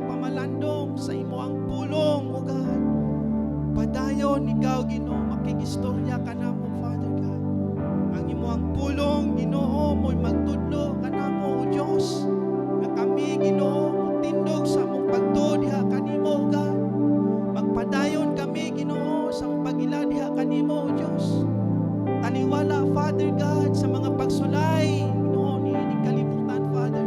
pagpamalandong sa imo ang pulong, O God. Padayon ikaw, Ginoo, makigistorya ka namo, Father God. Ang imo ang pulong, Ginoo, mo'y magtudlo ka namo, O Dios. Na kami, Ginoo, tindog sa mong pagtuo diha kanimo, O God. Magpadayon kami, Ginoo, sa pagila diha kanimo, O Dios. Taliwala, Father God, sa mga pagsulay, Ginoo, ni kalibutan, Father.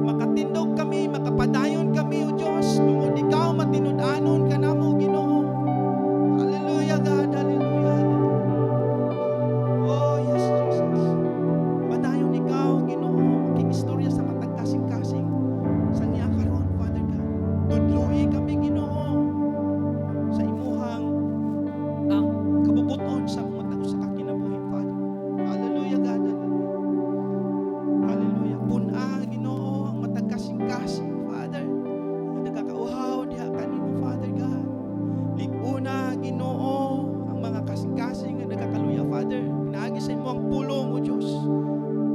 Makatindog kami, makapadayon kami, O Diyos, tungod ikaw matinud-anon ka namo, Ginoo. Hallelujah, God, hallelujah. Oh, yes, Jesus. Padayon ikaw, Ginoo, makiistorya sa matag kasing-kasing sa niya karon, Father God. Tudluhi kami, Ginoo, sa imuhang ang kabubuton sa mga tago sa kakinabuhi, Father. Hallelujah, God, hallelujah. Hallelujah. Puna, Ginoo, ang matag kasing-kasing, Father. Na nagakauhaw diha kanimo, Father God. Liguna, Ginoo, ang mga kasing-kasing na nagakaluya, Father. Pinaagi sa imo ang pulong, O Diyos.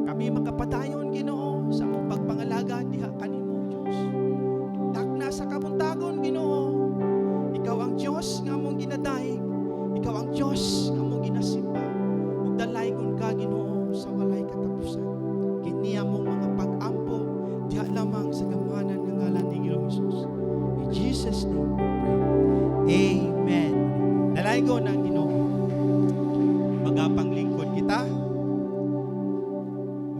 Kami makapadayon, Ginoo, sa mong pagpangalaga diha kanimo, O Diyos. Takna sa kabuntagon, Ginoo. Ikaw ang Diyos nga mong ginadaig. Ikaw ang Diyos nga mong ginasimba. Ug dalaygon ka, Ginoo, sa walay katapusan. Kiniya mong mga pag-ampo diha lamang sa gamanan ng ngalan ni Ginoong Hesus. In Jesus' name we pray. Amen. Dalaygon ang Ginoo. Magapanglingkod kita.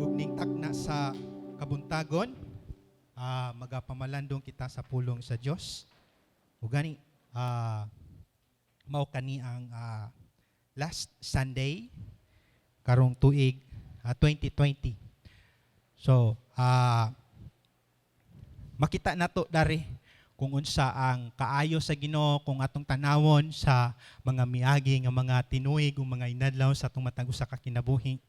Ug ning takna sa kabuntagon, magapamalandong kita sa pulong sa Dios. Ug gani mao kani ang last Sunday karong tuig 2020. So, makita nato dari kung unsa ang kaayo sa Ginoo, kung atong tanawon sa mga miagi nga mga tinuig o mga inadlaw sa atong matag usa ka kinabuhi.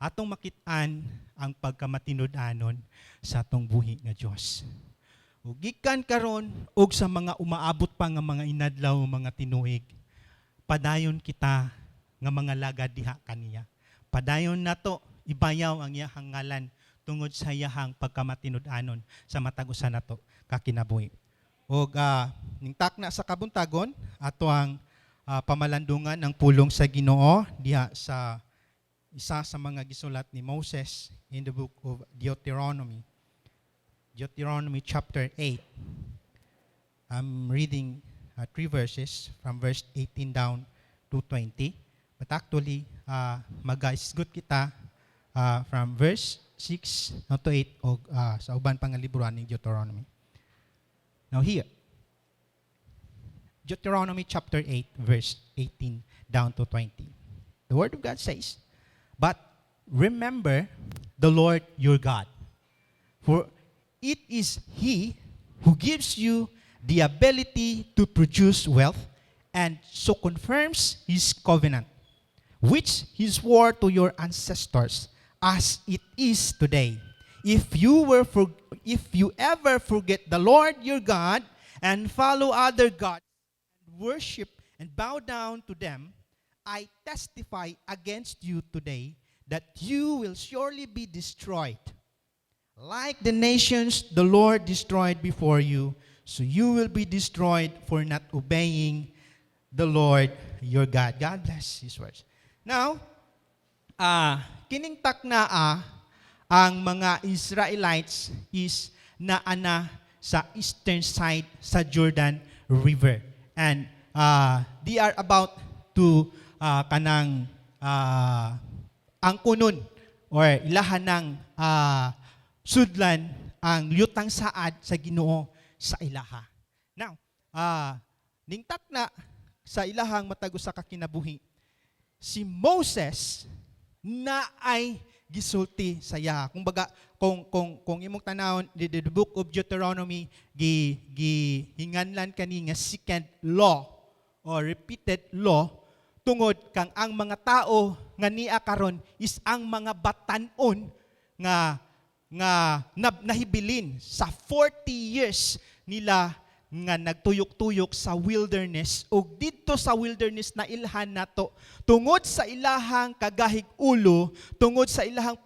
Atong makit-an ang pagkamatinud-anon sa atong buhi nga Dios. Ug gikan karon og sa mga umaabot pa nga mga inadlaw, mga tinuig, padayon kita nga mga lagad diha kaniya. Padayon nato ibayaw ang iyahang ngalan tungod sa iyahang pagkamatinud-anon sa matag usa nato kakinabuhi. Og ning takna sa kabuntagon ato ang pamalandungan ng pulong sa Ginoo diha sa isa sa mga gisulat ni Moses in the book of Deuteronomy. Deuteronomy chapter 8. I'm reading 3 verses from verse 18 down to 20. But actually, mag-isgot kita from verse 6 to 8 o sa uban pang liburan ng Deuteronomy. Now here, Deuteronomy chapter 8 verse 18 down to 20. The word of God says, "But remember the Lord your God, for it is He who gives you the ability to produce wealth and so confirms His covenant, which He swore to your ancestors, as it is today. If you ever forget the Lord your God and follow other gods and worship and bow down to them, I testify against you today that you will surely be destroyed. Like the nations the Lord destroyed before you, so you will be destroyed for not obeying the Lord your God." God bless His words. Now, kining taknaa ang mga Israelites is naana sa eastern side sa Jordan River. And they are about to kanang angkunon or ilahan ng sudlan ang lutang saad sa Ginoo sa ilaha. Now, ning takna sa ilahang matag usa ka kinabuhi, si Moses na ay gisulti saya. Kung imong tanawon the book of Deuteronomy hinganlan kani nga second law or repeated law tungod kang ang mga tao nga niya karon is ang mga batan-on nga nahibilin sa 40 years nila nga nagtuyok-tuyok sa wilderness ug didto sa wilderness na ilhan nato tungod sa ilahang kagahig ulo, tungod sa ilahang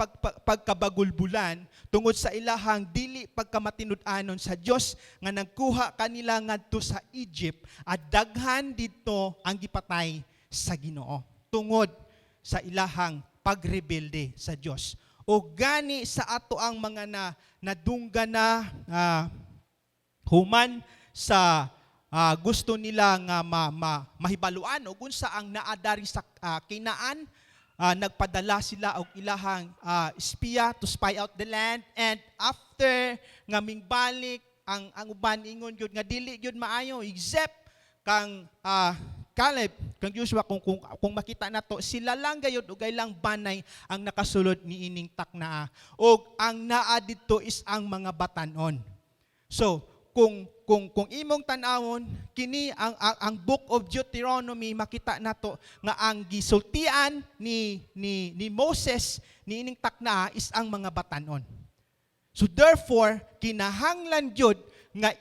pagkabagulbulan, tungod sa ilahang dili pagkamatinud-anon sa Dios nga nagkuha kanila ngadto sa Egypt at daghan didto ang gipatay sa Ginoo tungod sa ilahang pagrebelde sa Dios. O gani sa ato ang mga nadungga na human sa gusto nila nga mahibaluan o unsa ang naadari sa Kinaan, nagpadala sila og ilahang espiya to spy out the land, and after nga mingbalik ang uban ingon gyud nga dili gyud maayo except kang Caleb, kang Joshua, kung makita nato sila lang gayud ug lang banay ang nakasulod ni ining taknaa og ang naa didto is ang mga batan-on. So kung imong tan-awon kini ang Book of Deuteronomy, makita nato nga ang gisultian ni Moses ni ining takna is ang mga batan-on. So therefore kinahanglan jud nga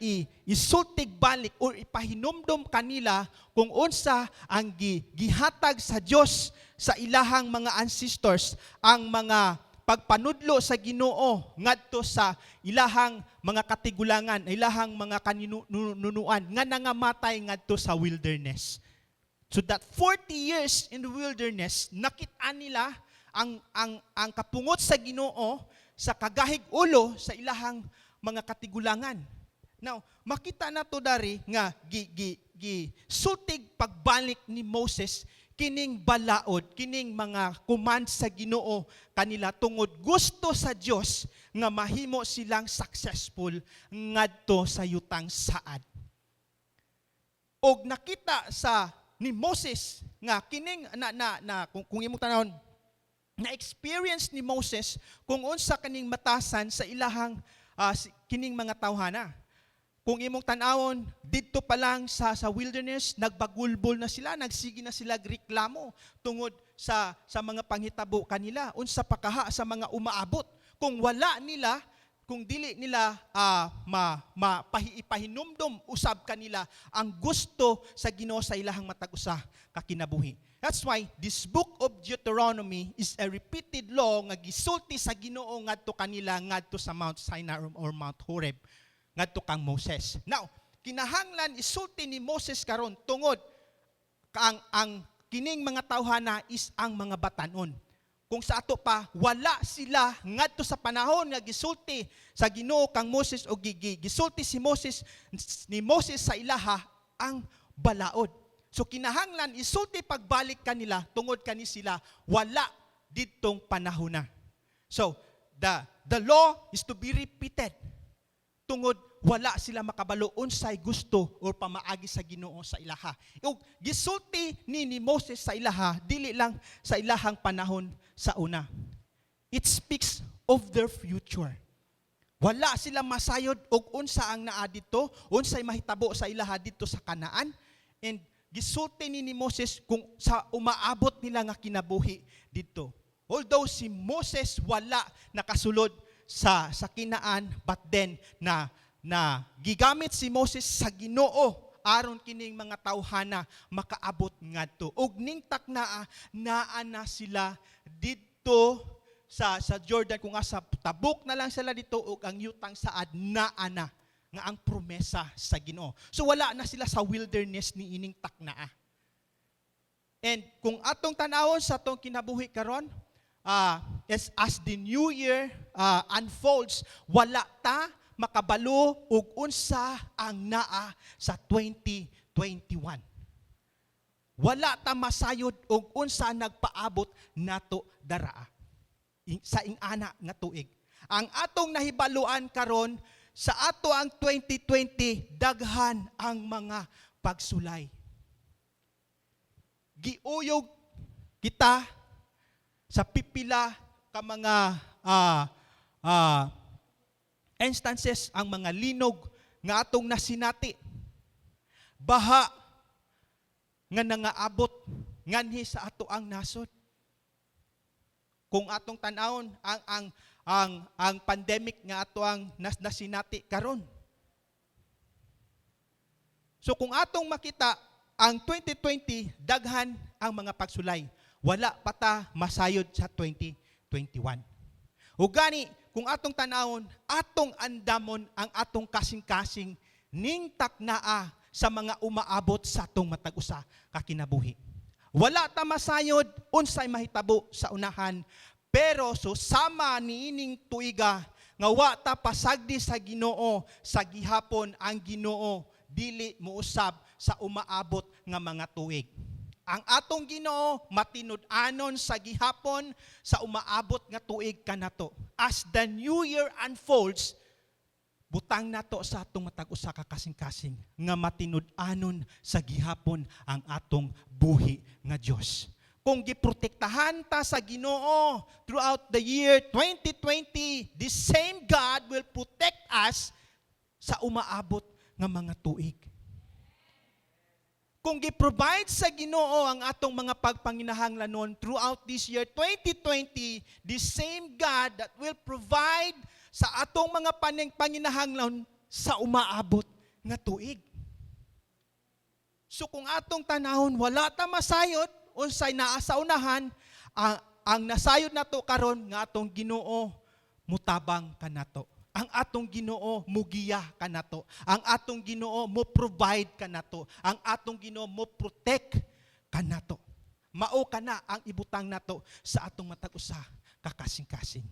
isultig balik or ipahinumdom kanila kung unsa ang gihatag sa Dios sa ilahang mga ancestors, ang mga pagpanudlo sa Ginoo ngadto sa ilahang mga katigulangan, ilahang mga kaninunuan nga nangamatay ngadto sa wilderness. So that 40 years in the wilderness, nakita nila ang kapungot sa Ginoo sa kagahig ulo sa ilahang mga katigulangan. Now, makita nato dari nga sultig pagbalik ni Moses kining balaod, kining mga command sa Ginoo kanila tungod gusto sa Dios nga mahimo silang successful ngadto sa yutang saad. Og nakita sa ni Moses nga kining kung imong tanawon na experience ni Moses kung unsa kaning matasan sa ilahang kining mga tawhana. Kung imong tan-awon, didto pa lang sa wilderness, nagbagulbol na sila, nagsigi na sila reklamo tungod sa mga panghitabo kanila, unsa pa kaha sa mga umaabot. Kung wala nila, kung dili nila ipahinumdom usab kanila ang gusto sa Ginoo sa ilahang matag usa ka kinabuhi. That's why this book of Deuteronomy is a repeated law nga gisulti sa Ginoo ngadto kanila ngadto sa Mount Sinai or Mount Horeb ngadto kang Moses. Now, kinahanglan isulti ni Moses karon tungod ang kining mga tawhana is ang mga batan-on. Kung sa ato pa wala sila ngadto sa panahon nga gisulti sa Ginoo kang Moses o gisulti ni Moses sa ilaha ang balaod. So kinahanglan isulti pagbalik kanila tungod kani sila wala didtong panahon na. So the law is to be repeated tungod wala sila makabalo unsay gusto or pamaagi sa Ginoo sa ilaha. Ug gisulti ni Moses sa ilaha dili lang sa ilahang panahon sa una. It speaks of their future. Wala sila masayod og unsa ang naa dito, unsay mahitabo sa ilaha dito sa Kanaan, and gisulti ni Moses kung sa umaabot nila nga kinabuhi dito. Although si Moses wala nakasulod sa Kinaan, but then na gigamit si Moses sa Ginoo aron kining mga tawhana makaabot ngadto. Ug ning taknaa naa na sila didto sa Jordan, kung asa tabok na lang sila dito ug ang yutang saad naa na nga ang promesa sa Ginoo. So wala na sila sa wilderness ni ining taknaa. And kung atong tanawon sa atong kinabuhi karon, as the new year unfolds, wala ta makabalo ug unsa ang naa sa 2021. Wala ta masayod og unsa nagpaabot nato daraa sa ingana nga tuig. Ang atong nahibaluan karon sa ato ang 2020, daghan ang mga pagsulay. Giuyog kita sa pipila ka mga instances, ang mga linog nga atong nasinati. Baha nga nangaabot nganhi sa ato ang nasod. Kung atong tan-awon ang pandemic nga ato ang nasinati karon. So kung atong makita, ang 2020, daghan ang mga pagsulay. Wala pa ta masayod sa 2021. O gani, kung atong tanawon, atong andamon ang atong kasing-kasing ning taknaa sa mga umaabot sa atong matag usa ka kinabuhi. Wala ta masayod unsay mahitabo sa unahan, pero so sama niining tuiga nga wa ta pasagdi sa Ginoo sa gihapon ang Ginoo dili mousab sa umaabot nga mga tuig. Ang atong Ginoo matinud-anon sa gihapon sa umaabot nga tuig kanato. As the new year unfolds, butang nato sa atong matag usa ka kasing-kasing nga matinud-anon sa gihapon ang atong buhi nga Dios. Kung giprotektahan ta sa Ginoo throughout the year 2020, the same God will protect us sa umaabot nga mga tuig. Kung gi-provide sa Ginoo ang atong mga pagpanginahanglanon throughout this year 2020, the same God that will provide sa atong mga panginahanglan sa umaabot nga tuig. So kung atong tanahon wala ta masayod unsay naa sa unahan, ang nasayod nato karon nga atong Ginoo mutabang kanato. Ang atong Ginoo mugiya kanato. Ang atong Ginoo mo provide kanato. Ang atong Ginoo mo protect kanato. Mao kana ang ibutang nato sa atong matag usa ka kasing-kasing.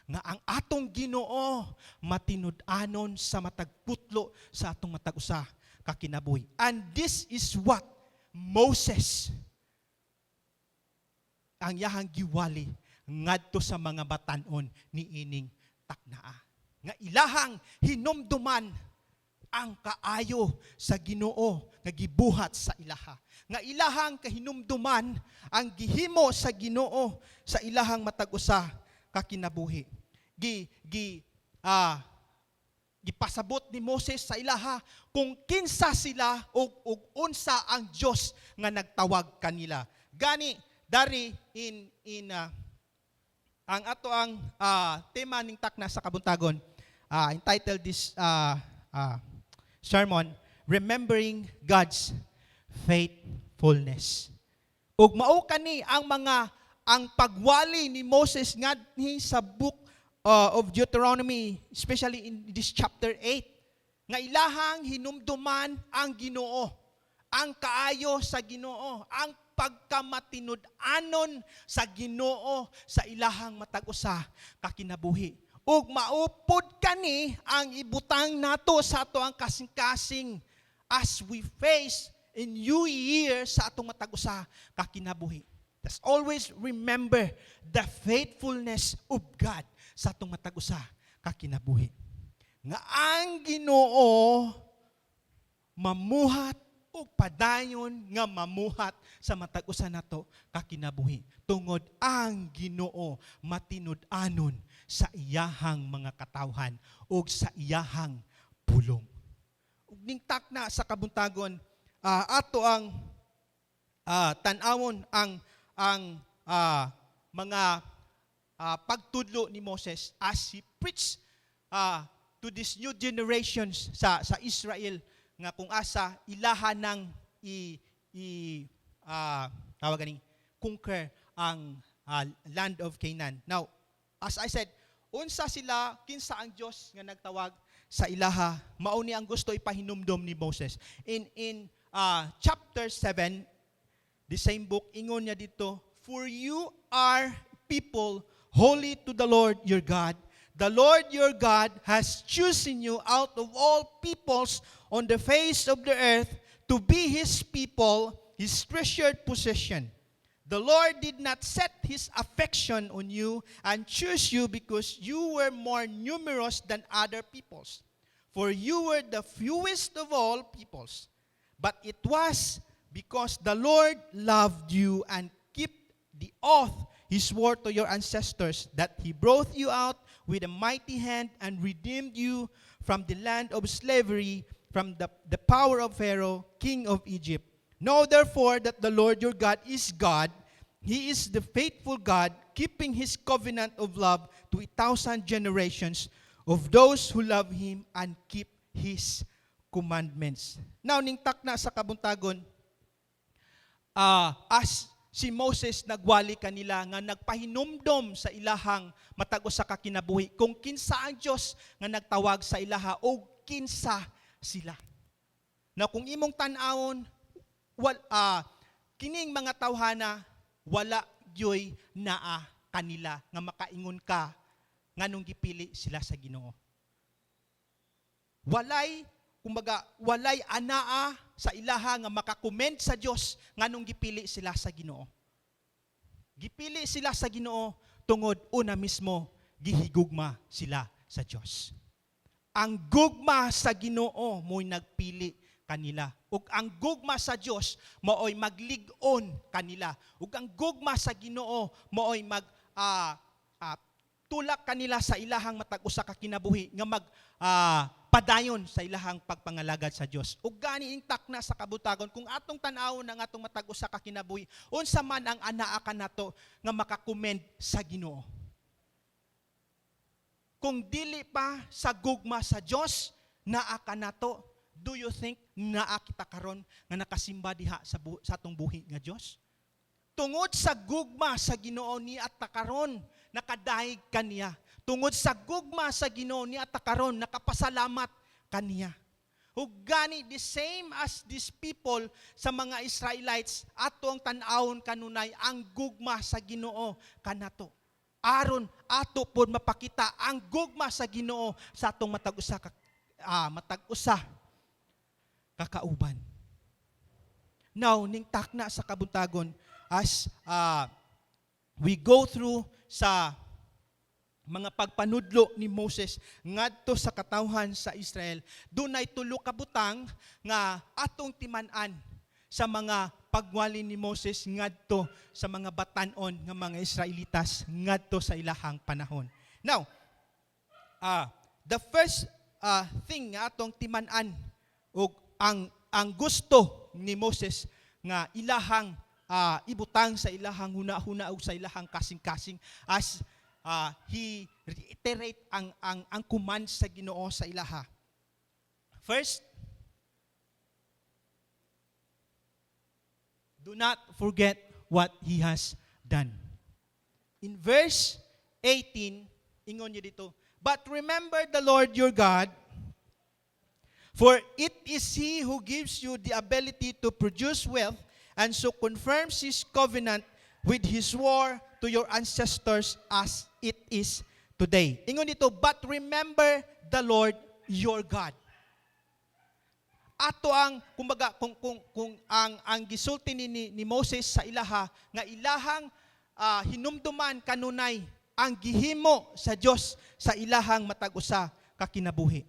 Nga ang atong Ginoo matinud-anon sa matag putlo sa atong matag usa ka kinabuhi. And this is what Moses ang yahang giwali ngadto sa mga batan-on niining taknaa. Nga ilahang hinumduman ang kaayo sa Ginoo nga gibuhat sa ilaha. Nga ilahang kahinumduman ang gihimo sa Ginoo sa ilahang matag usa ka kinabuhi. Gipasabot ni Moses sa ilaha kung kinsa sila ug unsa ang Dios nga nagtawag kanila. Gani dari ang ato ang tema ning takna sa kabuntagon, entitled this sermon, Remembering God's Faithfulness. Ug mao kani ang pagwali ni Moses ngadto sa book of Deuteronomy, especially in this chapter 8, nga ilahang hinumduman ang Ginoo, ang kaayo sa Ginoo, ang pagkamatinud-anon sa Ginoo sa ilahang matag usa ka kinabuhi. Ug maupod kani ang ibutang nato sa ato ang kasing-kasing as we face a new year sa atong matag usa ka kinabuhi. Let's always remember the faithfulness of God sa atong matag usa ka kinabuhi. Nga ang Ginoo mamuhat ug padayon nga mamuhat sa matag usa nato ka kinabuhi. Tungod ang Ginoo matinud-anon sa iyahang mga katawhan ug sa iyahang pulong. Ug ning takna sa kabuntagon, ato ang tan-awon ang mga pagtudlo ni Moses as he preached to these new generations sa Israel nga kung asa ilahan ng conquer ang land of Canaan. Now, as I said, unsa sila, kinsa ang Dios nga nagtawag sa ilaha, mao ni ang gusto ipahinumdom ni Moses. In chapter 7, the same book, ingon niya dito, for you are people holy to the Lord your God. The Lord your God has chosen you out of all peoples on the face of the earth to be His people, His treasured possession. The Lord did not set His affection on you and choose you because you were more numerous than other peoples. For you were the fewest of all peoples. But it was because the Lord loved you and kept the oath He swore to your ancestors that He brought you out with a mighty hand and redeemed you from the land of slavery, from the power of Pharaoh, king of Egypt. Know therefore that the Lord your God is God. He is the faithful God, keeping His covenant of love to 1,000 generations of those who love Him and keep His commandments. Now, ning takna sa kabuntagon, as si Moses nagwali kanila nga nagpahinumdom sa ilahang matag usa ka kinabuhi kung kinsa ang Dios nga nagtawag sa ilaha o kinsa sila. Now kung imong tan-awon kining mga tawhana wala gyoy naa kanila nga makaingon ka nganong gipili sila sa Ginoo. Walay anaa sa ilaha nga makakomment sa Dios nganong gipili sila sa Ginoo. Gipili sila sa Ginoo tungod una mismo gihigugma sila sa Dios. Ang gugma sa Ginoo mo'y nagpili kanila. Ug ang gugma sa Dios mao'y maglig-on kanila. Ug ang gugma sa Ginoo mao'y tulak kanila sa ilahang matag usa ka kinabuhi nga padayon sa ilahang pagpangalagad sa Dios. Ug gani ing takna sa kabutagon kung atong tan-awon ang atong matag usa ka kinabuhi, unsa man ang anaa kanato nga makakomend sa Ginoo. Kung dili pa sa gugma sa Dios naa kanato, do you think naa kita karon nga nakasimba diha sa atong buhi nga Dios? Tungod sa gugma sa Ginoo ni at karon nakadayeg kaniya. Tungod sa gugma sa Ginoo ni at karon nakapasalamat kaniya. Ug gani the same as these people sa mga Israelites ato ang tan-awon kanunay ang gugma sa Ginoo kanato. Aron ato pod mapakita ang gugma sa Ginoo sa atong matag-usa kakauban. Now ning takna sa kabuntagon as we go through sa mga pagpanudlo ni Moses ngadto sa katawhan sa Israel, dunay tulo ka butang nga atong timan-an sa mga pagwali ni Moses ngadto sa mga batan-on nga mga Israelitas ngadto sa ilahang panahon. Now, the first thing nga atong timan-an ug ang gusto ni Moses nga ilahang ibutang sa ilahang huna-huna ug sa ilahang kasing-kasing as he reiterate ang command sa Ginoo sa ilaha. First, do not forget what He has done. In verse 18, ingon niya dito, but remember the Lord your God, for it is He who gives you the ability to produce wealth and so confirms His covenant with His war to your ancestors as it is today. Ingon dito, but remember the Lord your God. Ato ang kumbaga kung ang gisulti ni Moses sa ilaha nga ilahang hinumduman kanunay ang gihimo sa Dios sa ilahang matag-usa ka kinabuhi.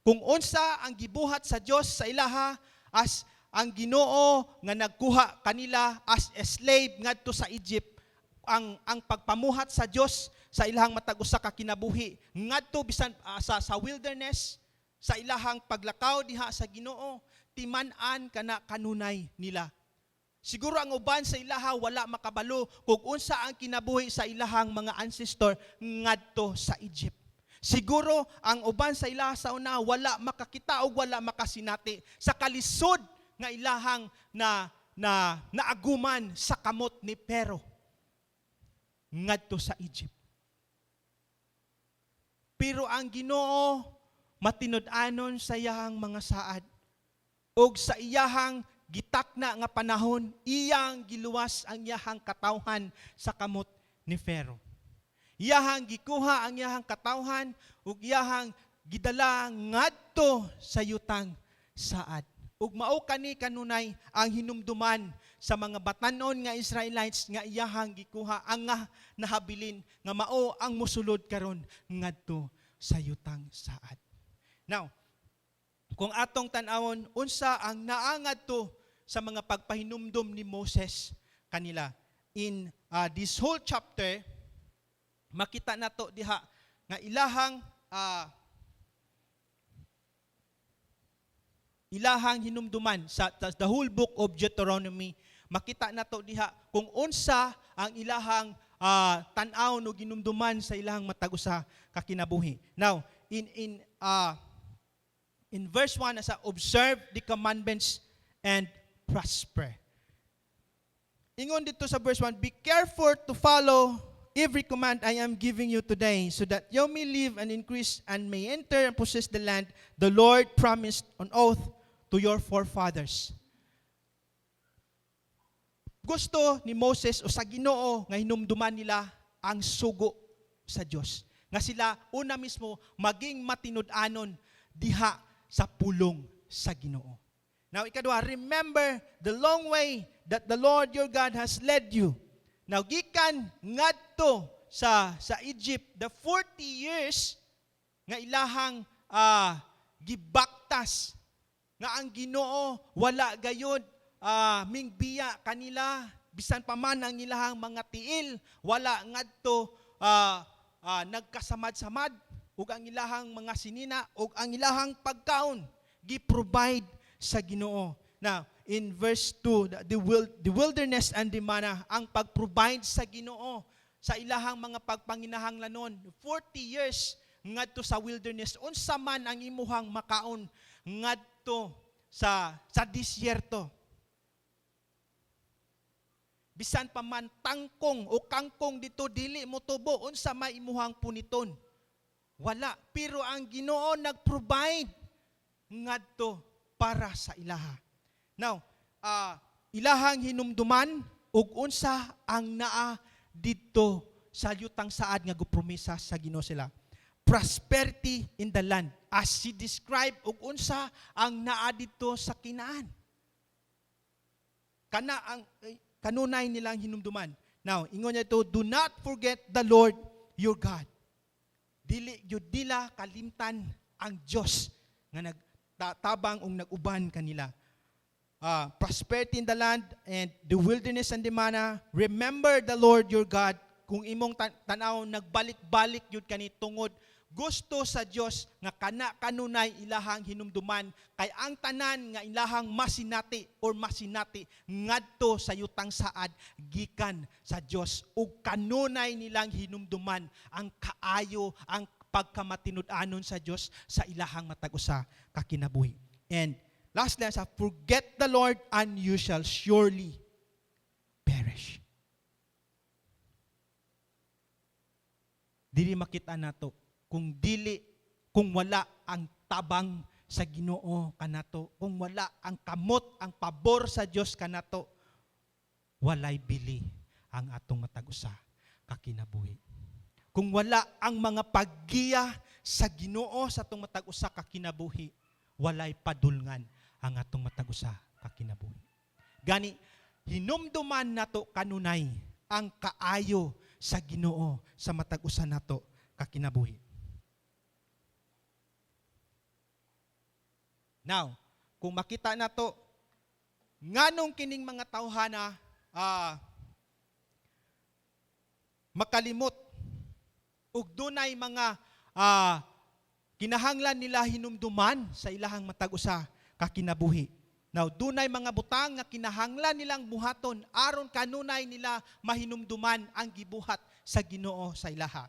Kung unsa ang gibuhat sa Dios sa ilaha as ang Ginoo nga nagkuha kanila as a slave ngadto sa Egypt, ang pagpamuhat sa Dios sa ilahang matag-usa ka kinabuhi ngadto bisan sa wilderness, sa ilahang paglakaw diha sa Ginoo, timan-an kana kanunay nila. Siguro ang uban sa ilaha wala makabalo kung unsa ang kinabuhi sa ilahang mga ancestor ngadto sa Egypt. Siguro ang uban sa ilaha sa una wala makakita o wala makasinati sa kalisod nga ilahang na naaguman sa kamot ni Pero ngadto sa Egypt. Pero ang Ginoo matinud-anon sa iyahang mga saad ug sa iyahang gitakna nga panahon iyang giluwas ang iyahang katawhan sa kamot ni Pharaoh. Iyahang gikuha ang iyahang katawhan ug iyahang gidala ngadto sa yutang saad. Ug mao kani kanunay ang hinumduman sa mga batanon nga Israelites nga iyahang gikuha ang nahabilin nga mao ang mosulod karon ngadto sa yutang saad. Now, kung atong tan-awon unsa ang naangad to sa mga pagpahinumdom ni Moses kanila in this whole chapter, makita nato diha nga ilahang hinumduman sa the whole book of Deuteronomy. Makita nato diha kung unsa ang ilahang tan-aw no ginumduman sa ilahang matag-usa ka kinabuhi. Now, In verse 1, as observe the commandments and prosper. Ingon dito sa verse 1, be careful to follow every command I am giving you today, so that you may live and increase and may enter and possess the land the Lord promised on oath to your forefathers. Gusto ni Moses o sa Ginoo nga hinumduman nila ang sugo sa Dios. Nga sila una mismo maging matinud-anon diha sa pulong sa Ginoo. Now, ikadua, remember the long way that the Lord your God has led you. Now, gikan ngadto sa Egypt, the 40 years nga ilahang gibaktas nga ang Ginoo wala gayud mingbiya kanila, bisan pa man ang ilahang mga tiil, wala ngadto nagkasamad-samad, ug ang ilahang mga sinina, ug ang ilahang pagkaon gi-provide sa Ginoo. Now, in verse 2, the wilderness and the manna, ang pag-provide sa Ginoo sa ilahang mga pagpanginahanglanon. 40 years ngadto sa wilderness, unsa man ang imuhang makaon ngadto sa disyerto. Bisan pa man tangkong o kangkong dito dili mo tubo, unsa may imuhang puniton. Wala, pero ang Ginoo nag-provide ngadto para sa ilaha. Now, ilahang hinumduman ug unsa ang naa didto sa yutang saad nga gupromisa sa Ginoo sila. Prosperity in the land, as he described ug unsa ang naa didto sa Kinaan. Kana ang kanunay nilang hinumduman. Now, ingon niya ito, do not forget the Lord your God. Dili yun nila kalimtan ang Diyos nga nagtabang o nag-uban kanila. Prosperity in the land and the wilderness and the manna. Remember the Lord your God. Kung imong tanaw, nagbalik-balik yun kani tungod gusto sa Dios nga kanunay ilahang hinumduman kay ang tanan nga ilahang masinati or masinati ngadto sa yutang saad gikan sa Dios ug kanunay nilang hinumduman ang kaayo, ang pagkamatinud-anon sa Dios sa ilahang matag usa ka kinabuhi. And lastly, forget the Lord and you shall surely perish. Dili makita nato kung wala ang tabang sa Ginoo kanato, kung wala ang kamot, ang pabor sa Dios kanato, walay bili ang atong matag usa ka kinabuhi. Kung wala ang mga paggiya sa Ginoo sa atong matag usa ka kinabuhi, walay padulngan ang atong matag usa ka kinabuhi. Gani hinumduman nato kanunay ang kaayo sa Ginoo sa matag usa nato ka kinabuhi. Now, kung makita na to, nganong kining mga tawhana makalimot ug dunay mga kinahanglan nila hinumduman sa ilahang matag usa ka kinabuhi. Now, dunay mga butang nga kinahanglan nilang buhaton aron kanunay nila mahinumduman ang gibuhat sa Ginoo sa ilaha.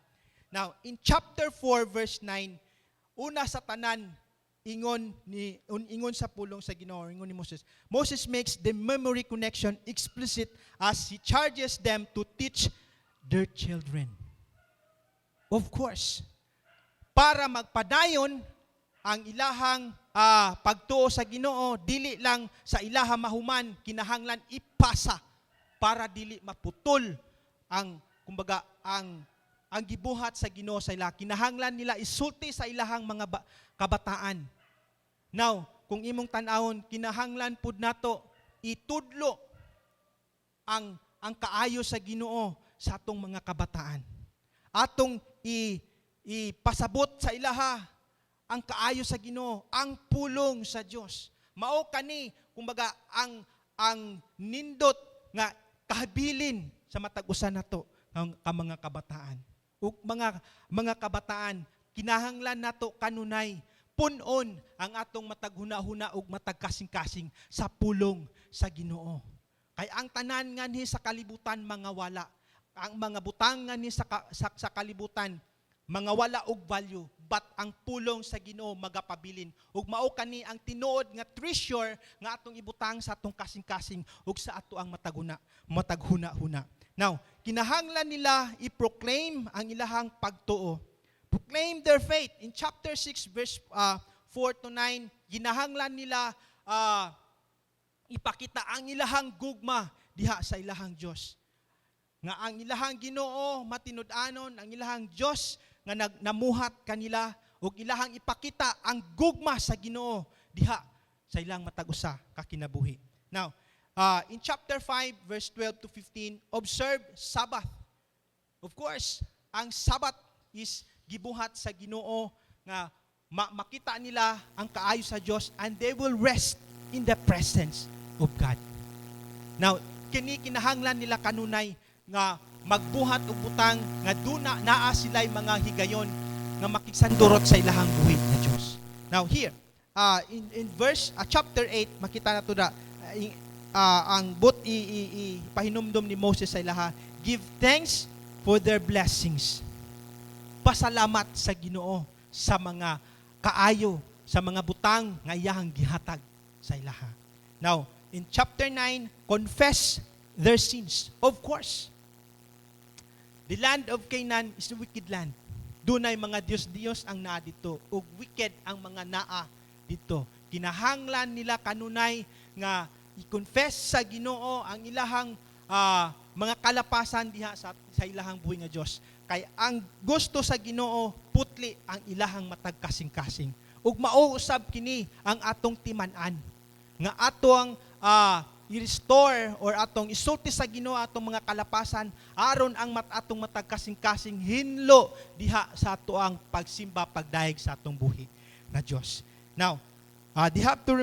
Now, in chapter 4 verse 9, una sa tanan ingon sa pulong sa Ginoo, ingon ni Moses. Moses makes the memory connection explicit as he charges them to teach their children. Of course, para magpadayon ang ilahang pagtuo sa Ginoo, dili lang sa ilaha mahuman, kinahanglan ipasa para dili maputol ang kumbaga ang gibuhat sa Ginoo sa ila. Kinahanglan nila isulti sa ilahang mga kabataan. Now, kung imong tan-awon, kinahanglan pud nato itudlo ang kaayo sa Ginoo sa atong mga kabataan. Atong ipasabot sa ilaha ang kaayo sa Ginoo, ang pulong sa Dios. Mao kani kumbaga ang nindot nga kahabilin sa matag usa nato ka mga kabataan. Ug mga kabataan, kinahanglan nato kanunay punon ang atong matag huna-huna ug matag kasing-kasing sa pulong sa Ginoo. Kay ang tanan nganhi sa kalibutan mga wala. Ang mga butang nganhi sa kalibutan mga wala og value, but ang pulong sa Ginoo magapabilin. Ug mao kani ang tinuod nga treasure nga atong ibutang sa atong kasing-kasing ug sa ato ang mataghuna-huna. Now, kinahanglan nila i-proclaim ang ilahang pagtuo. Proclaim their faith. In chapter 6 verse 4 to 9, ginahanglan nila ipakita ang ilahang gugma diha sa ilahang Dios. Nga ang ilahang Ginoo matinud-anon, ang ilahang Dios nga namuhat kanila ug ilahang ipakita ang gugma sa Ginoo diha sa ilang matag usa ka kinabuhi. Now, in chapter 5 verse 12 to 15, observe Sabbath. Of course, ang Sabbath is gibuhat sa Ginoo nga makita nila ang kaayo sa Dios and they will rest in the presence of God. Now, kinahanglan nila kanunay nga magbuhat og butang nga duna naa sila'y mga higayon nga makigsandurot sa ilahang buhit na Dios. Now here, in verse chapter 8 makita nato da ang pahinumdom ni Moses sa ilaha, give thanks for their blessings. Pasalamat sa Ginoo sa mga kaayo, sa mga butang nga iyahang gihatag sa ilaha. Now, in chapter 9, confess their sins. Of course, the land of Canaan is a wicked land. Dunay mga Diyos ang naa dito, ug wicked ang mga naa dito. Kinahanglan nila kanunay nga i-confess sa Ginoo ang ilahang mga kalapasan diha sa ilahang buhi nga Dios. Kay ang gusto sa Ginoo putli ang ilahang matag kasing-kasing. Ug mao usab kini ang atong timan-an nga atong i-restore or atong isulti sa Ginoo atong mga kalapasan aron ang atong matag kasing-kasing hinlo diha sa ato ang pagsimba pagdayeg sa atong buhi na Dios. Now, they have to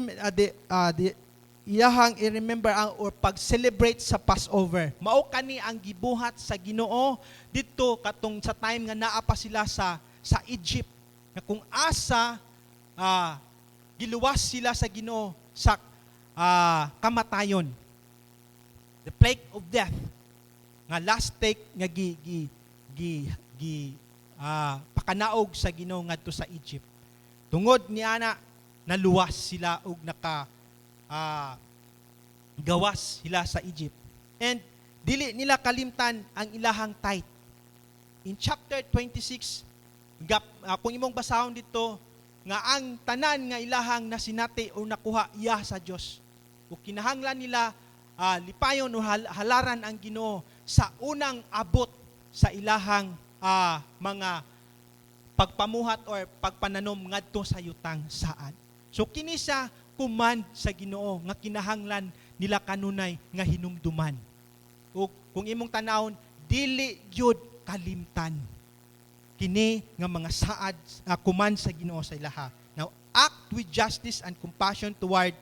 iyahang i-remember or pag-celebrate sa Passover. Mao kani ang gibuhat sa Ginoo didto katong sa time nga naa pa sila sa Egypt. Nga kung asa giluwas sila sa Ginoo sa kamatayon. The plague of death. Nga last take nga pakanaog sa Ginoo ngadto sa Egypt. Tungod niana naluwas sila og gawas sila sa Egypt. And dili nila kalimtan ang ilahang tithe. In chapter 26, kung imong basahon dito, nga ang tanan nga ilahang nasinati o nakuha iya sa Dios. O kinahanglan nila lipayon o halaran ang Ginoo sa unang abot sa ilahang mga pagpamuhat or pagpananom ngadto sa yutang saad. So kini sa command sa Ginoo nga kinahanglan nila kanunay nga hinumduman. O kung imong tanawon, dili gyud kalimtan kini nga mga saad command sa Ginoo sa ilaha. Now, act with justice and compassion toward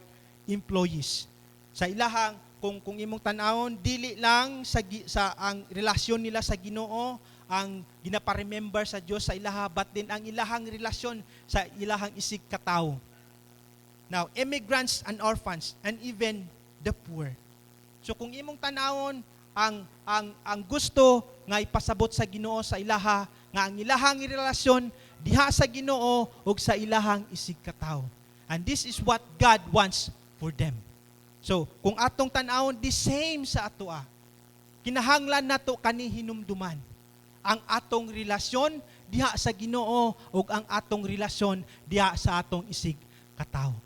employees. Sa ilahang kung imong tanawon, dili lang sa ang relasyon nila sa Ginoo ang ginapa-remember sa Dios sa ilaha, but din ang ilahang relasyon sa ilahang isig katawo. Now, immigrants and orphans and even the poor. So kung imong tanawon ang gusto nga ipasabot sa Ginoo sa ilaha nga ang ilahang relasyon diha sa Ginoo ug sa ilahang isig katawo. And this is what God wants for them. So, kung atong tan-awon the same sa atoa, kinahanglan nato kani hinumduman ang atong relasyon diha sa Ginoo ug ang atong relasyon diha sa atong isig katawo.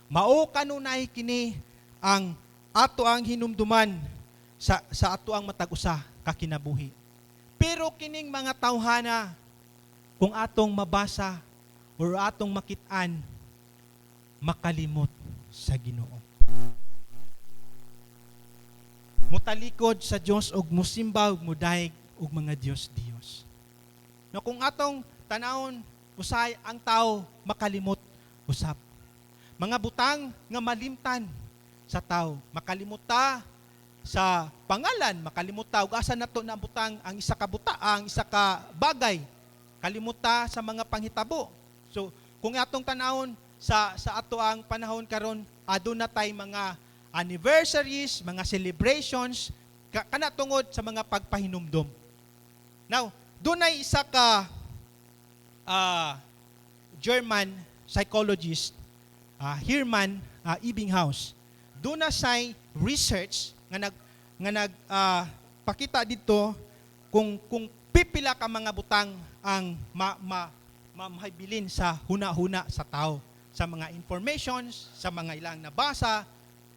Mao kanunay kini ang ato ang hinumduman sa ato ang matag-usa ka kinabuhi. Pero kining mga tawhana kung atong mabasa or atong makit-an, makalimot sa Ginoo. Mutalikod sa Dios og musimba ug mudayeg og mga Dios. No, kung atong tanawon usay ang tao makalimot usab. Mga butang nga malimtan sa tao, makalimot ta sa pangalan, makalimot ta ug asa nato na butang ang isa ka buta, ang isa ka bagay, kalimot ta sa mga panghitabo. So kung atong tanawon sa ato ang panahon karon, aduna tay mga anniversaries, mga celebrations kana tungod sa mga pagpahinumdom. Now, dunay isa ka ah, German psychologist Hermann Ebbinghaus, doon na say research pakita dito kung pipila ka mga butang ang mahibilin sa huna-huna sa tao, sa mga informations, sa mga ilang nabasa,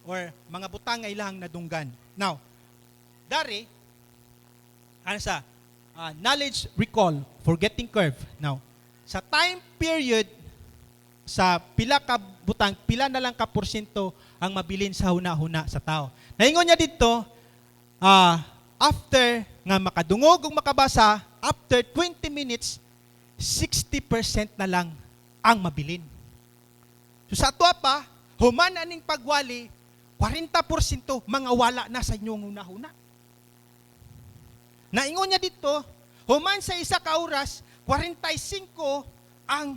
or mga butang nga ilang nadunggan. Now, dari, knowledge recall, forgetting curve. Now, sa time period, sa pila ka butang, pila na lang ka porsyento ang mabilin sa huna-huna sa tao. Naingon niya dito, after nga makadungog o makabasa, after 20 minutes, 60% na lang ang mabilin. So sa ato pa, human aning pagwali, 40% mga wala na sa inyong huna-huna. Naingon niya dito, human sa isa ka oras, 45 ang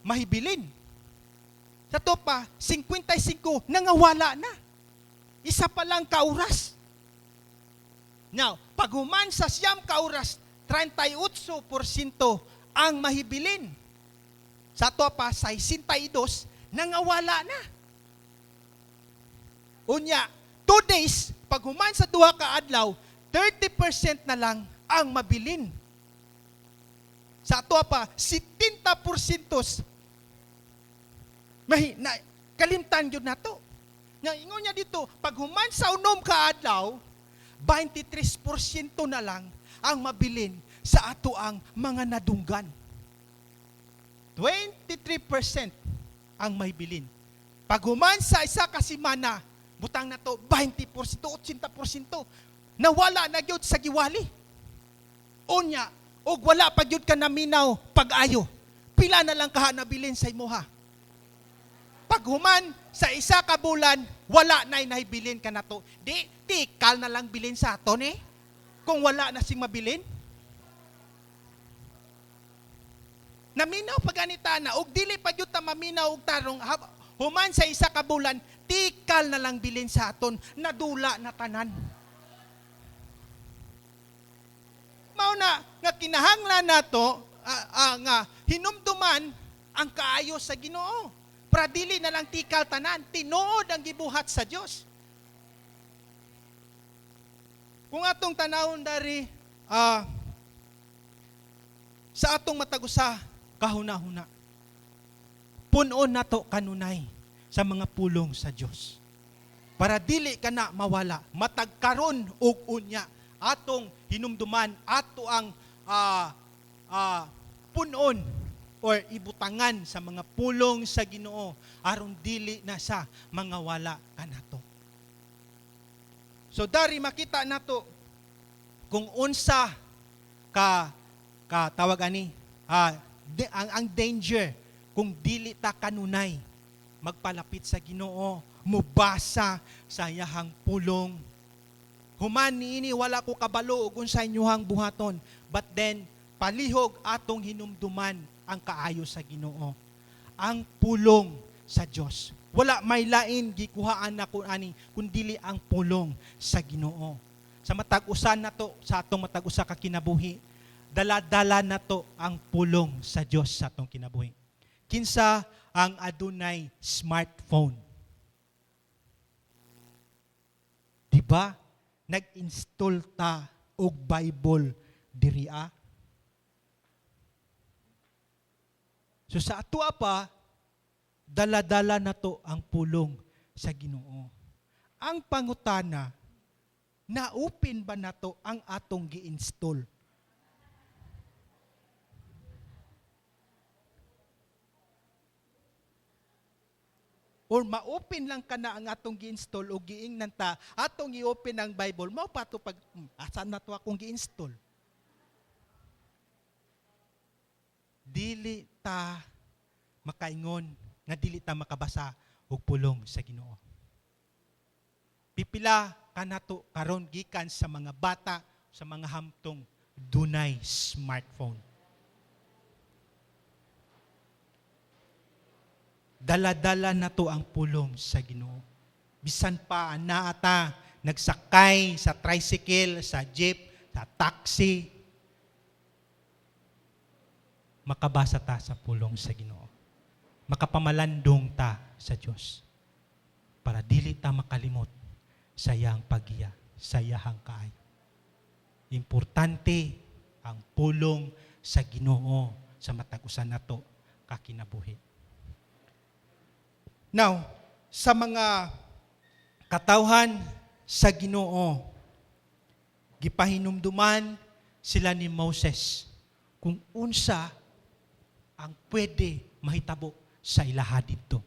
mahibilin. Sa to pa, 55 nangawala na. Isa pa lang ka oras. Now, pag human sa siyam ka oras, 38% ang mahibilin. Sa to pa, 62 nangawala na. Unya, 2 days, pag human sa 2 ka adlaw, 30% na lang ang mabilin. Sa to pa, 70% kalimtan yun na to. Ingon niya dito, pag human sa unom ka adlaw, 23% na lang ang mabilin sa ato ang mga nadunggan. 23% ang mahibilin. Pag human sa isa ka simana, butang na to, 20%, 80%, nawala na gyud sa giwali. Unya, og wala pa gyud ka naminaw pag-ayo. Pila na lang kaha nabilin sa imuha. Pag human sa isa ka bulan, wala na'y nahibilin ka na to. Di tikal na lang bilin sa aton eh. Kung wala na sing mabilin. Naminaw pag ganita na, og dili pa gyud ta maminaw og tarong, human sa isa ka bulan, tikal na lang bilin sa aton, nadula na tanan. Mao na nga kinahanglan nato nga hinumduman ang kaayo sa Ginoo. Para dili na lang tikal tanan, tinuod ang gibuhat sa Dios. Kung atong tanawon dari sa atong matagusa kahuna-huna, punon nato kanunay sa mga pulong sa Dios. Para dili ka na mawala, matagkaron og unya atong hinumduman ato ang punon or ibutangan sa mga pulong sa Ginoo aron dili na sa mga wala kanato. So dari makita nato kung unsa ka tawag ani ang danger kung dili ta kanunay magpalapit sa Ginoo, mubasa sa iyahang pulong. Human niini wala ko kabalo ug unsa inyuhang buhaton, but then palihog atong hinumduman ang kaayo sa Ginoo, ang pulong sa Dios. Wala may lain gikuhaan na ani kundili ang pulong sa Ginoo. Sa matag-usan nato, sa atong matag-usa ka kinabuhi, dala-dala nato ang pulong sa Dios sa atong kinabuhi. Kinsa ang adunay smartphone? Diba? Nag-install ta og Bible diriya. So sa ato pa, dala-dala na to ang pulong sa Ginoo. Ang pangutana, na-open ba na to ang atong gi-install? Or ma-open lang ka na ang atong gi-install o giingnan ta, atong i-open ang Bible, mao pa to pag, asan na to akong gi-install? Dili ta makaingon nga dili ta makabasa og pulong sa Ginoo. Pipila kanato karon gikan sa mga bata, sa mga hamtong dunay smartphone. Dala-dala na to ang pulong sa Ginoo. Bisan pa ata nagsakay sa tricycle, sa jeep, sa taxi, makabasa ta sa pulong sa Ginoo. Makapamalandong ta sa Dios para dili ta makalimot sa iyang pagiya, sa iyang kaay. Importante ang pulong sa Ginoo sa matag usa nato kakinabuhi. Now, sa mga katawhan sa Ginoo, gipahinumduman sila ni Moses kung unsa ang pwede mahitabo sa ilaha didto.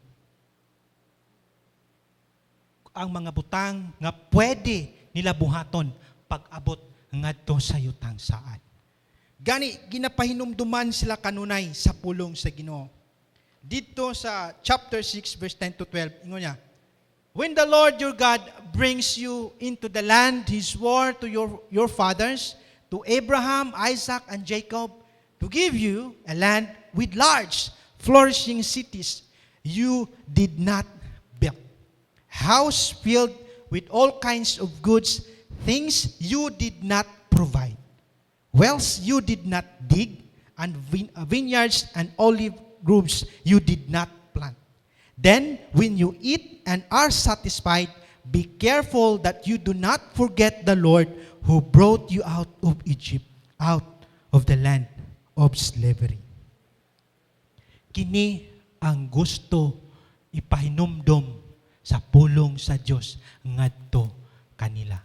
Ang mga butang nga pwede nila buhaton pag-abot ngadto sa yutang saad. Gani ginapahinumduman sila kanunay sa pulong sa Ginoo. Dito sa chapter 6 verse 10 to 12, ingon niya, when the Lord your God brings you into the land He swore to your fathers, to Abraham, Isaac, and Jacob, to give you a land with large, flourishing cities you did not build, house filled with all kinds of goods, things you did not provide, wells you did not dig, and vineyards and olive groves you did not plant. Then, when you eat and are satisfied, be careful that you do not forget the Lord who brought you out of Egypt, out of the land of slavery. Kini ang gusto ipahinumdom sa pulong sa Dios ngadto kanila.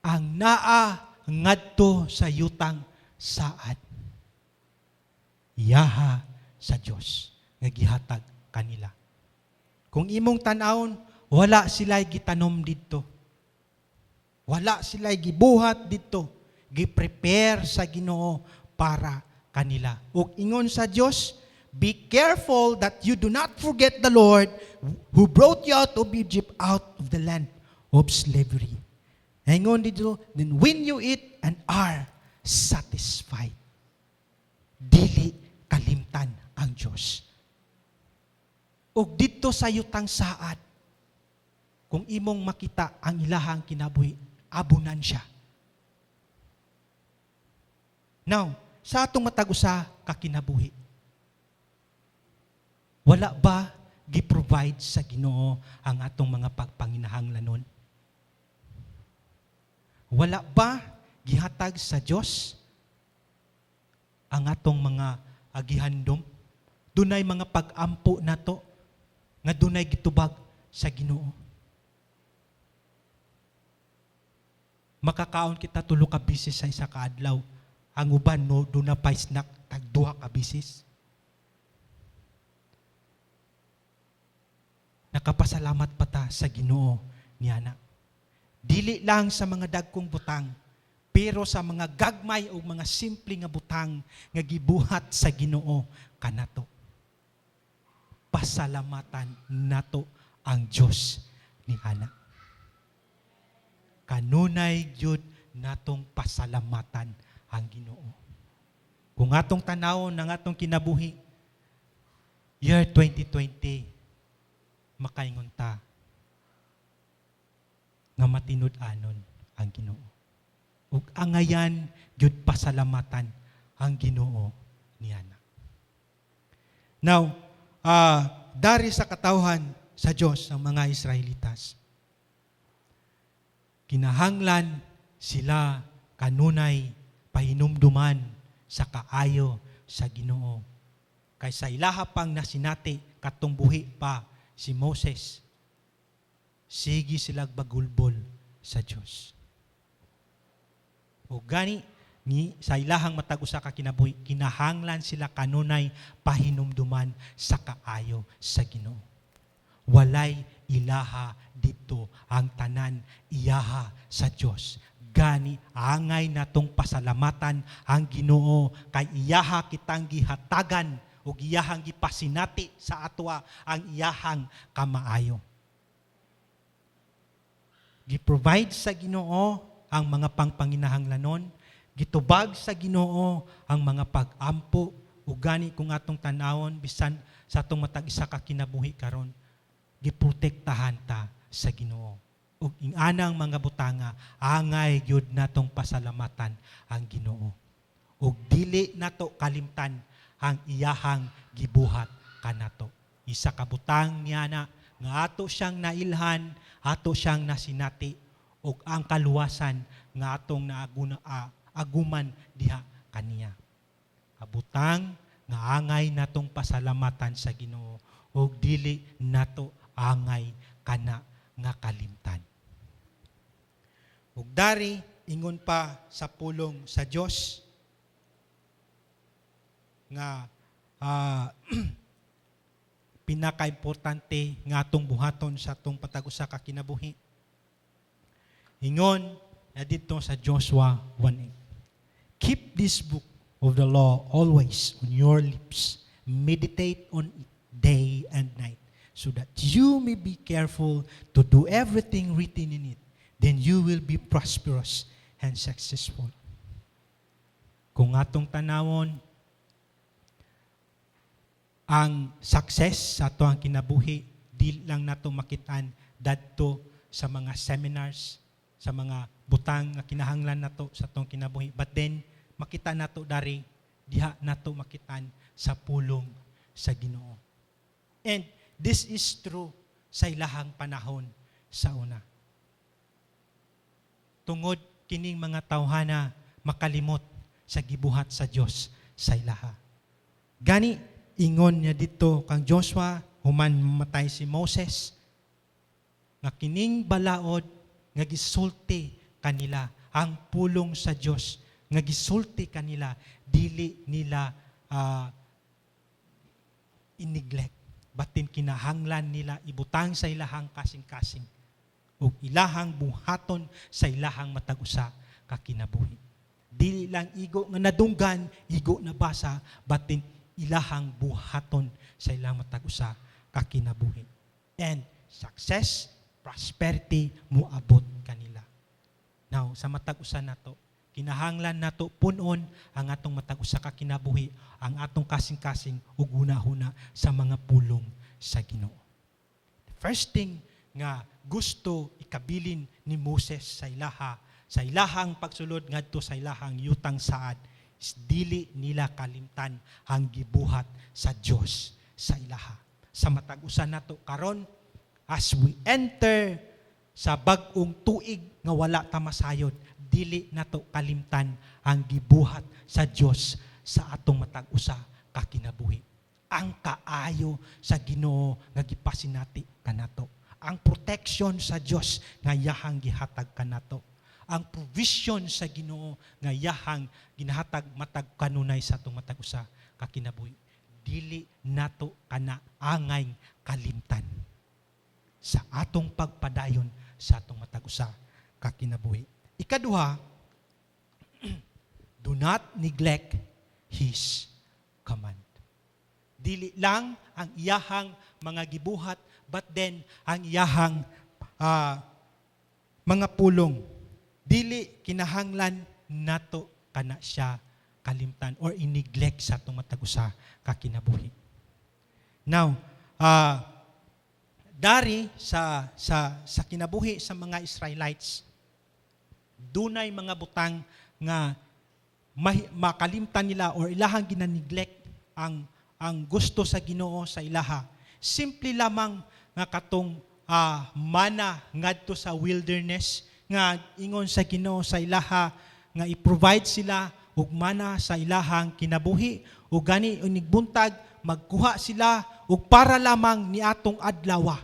Ang naa ngadto sa yutang saad, iyaha sa Dios nga gihatag kanila. Kung imong tan-awon, wala sila'y gitanom didto. Wala sila'y gibuhat didto. Gi-prepare sa Ginoo para kanila. Ug ingon sa Dios, be careful that you do not forget the Lord who brought you out of Egypt, out of the land of slavery. Ingon dito, then when you eat and are satisfied, dili kalimtan ang Dios. Ug dito sa yutang saad, kung imong makita ang ilahang kinabuhi, abunan siya. Now, sa atong matag-usa kakinabuhi, wala ba gi-provide sa Ginoo ang atong mga pagpanginahanglanon? Wala ba gihatag sa Dios ang atong mga agihandom? Dunay mga pag-ampo nato nga dunay gitubag sa Ginoo. Makakaon kita tulo ka bisis sa isa ka adlaw. Ang uban no duna pa snack tag duha ka bisis. Nakapasalamat pa ta sa Ginoo niana. Dili lang sa mga dagkong butang, pero sa mga gagmay o mga simple nga butang nga gibuhat sa Ginoo kanato. Pasalamatan nato ang Dios ni ana. Kanunay gyud natong pasalamatan ang Ginoo. Kung atong tanawon ng atong kinabuhi, year 2020, makaingon ta nga matinud-anon ang Ginoo. Ug angayan gyud pasalamatan ang Ginoo niana. Now, dari sa katawhan sa Dios ang mga Israelitas, kinahanglan sila kanunay pahinumduman sa kaayo sa Ginoo. Kaysa ilaha pang nasinati katong buhi pa si Moses, sige sila bagulbol sa Dios. O gani ni sa ilahang matag-usa ka kinabuhi, kinahanglan sila kanunay pahinumduman sa kaayo sa Ginoo. Walay ilaha dito, ang tanan iyaha sa Dios. Gani angay natong pasalamatan ang Ginoo kay iyaha kitang gihatagan ug iyahang gipasinati sa atwa ang iyahang kamaayo. Gi-provide sa Ginoo ang mga pangpanginahanglanon, gitubag sa Ginoo ang mga pag-ampo ug gani kung atong tan-awon bisan sa atong matag isa ka kinabuhi karon, giprotektahan ta sa Ginoo. Ug inganang mga butanga, angay gyud natong pasalamatan ang Ginoo. ug dili nato kalimtan ang iyahang gibuhat kanato. Isa ka butang niya na nga ato siyang nailhan, ato siyang nasinati, ug ang kaluwasan nga atong aguman diha kaniya. Kabutang nga angay natong pasalamatan sa Ginoo ug dili nato angay kana nga kalimtan. Ug dari ingon pa sa pulong sa Dios nga pinaka-importante nga atong buhaton sa atong patagusa ka kinabuhi. Ingon na dito sa Joshua 1:8. Keep this book of the law always on your lips. Meditate on it day and night, so that you may be careful to do everything written in it. Then you will be prosperous and successful. Kung atong tanawon, ang success sa ato ang kinabuhi, di lang nato makitaan dadto sa mga seminars, sa mga butang nga kinahanglan nato sa atong kinabuhi. But then, makita nato dari, diha nato makitaan sa pulong sa Ginoo. And this is true sa ilahang panahon sa una. Tungod kining mga tawhana makalimot sa gibuhat sa Dios sa ilaha. Gani, ingon niya dito kang Joshua, human matay si Moses, nga kining balaod nga gisulti kanila, ang pulong sa Dios nga gisulti kanila, dili nila in-neglect. Batin kinahanglan nila ibutang sa ilahang kasing-kasing o ilahang buhaton sa ilahang matag-usa ka kinabuhi. Dili lang igo nga nadunggan, igo na basa, batin ilahang buhaton sa ilang matag-usa ka kinabuhi. And success, prosperity, muabot kanila. Now, sa matag-usa nato, kinahanglan nato punon ang atong matag-usa ka kinabuhi, ang atong kasing-kasing ug hunahuna sa mga pulong sa Ginoo. The first thing nga gusto ikabilin ni Moses sa ilahang pagsulod ngadto sa ilahang yutang saad, is dili nila kalimtan ang gibuhat sa Dios sa ilaha. Sa matag-usa nato karon, as we enter sa bag-ong tuig nga wala ta masayod, dili nato kalimtan ang gibuhat sa Dios sa atong matag-usa ka kinabuhi. Ang kaayo sa Ginoo nga gipasinati kanato. Ang protection sa Dios nga iyahang gihatag kanato. Ang provision sa Ginoo nga iyahang ginahatag matag kanunay sa atong matag-usa ka kinabuhi. Dili nato kana angay kalimtan sa atong pagpadayon sa atong matag-usa ka kinabuhi. Ikaduha, do not neglect His command. Dili lang ang iyahang mga gibuhat, but then ang iyahang mga pulong. Dili kinahanglan nato kana siya kalimtan or in-neglect sa atong matag-usa ka kinabuhi. Now, dari sa kinabuhi sa mga Israelites, dunay mga butang nga makalimtan nila or ilahang gina-neglect ang gusto sa Ginoo sa ilaha. Simple lamang nga katong mana ngadto sa wilderness, nga ingon sa Ginoo sa ilaha nga i-provide sila og mana sa ilahang kinabuhi, ug gani unigbuntag magkuha sila og para lamang ni atong adlaw.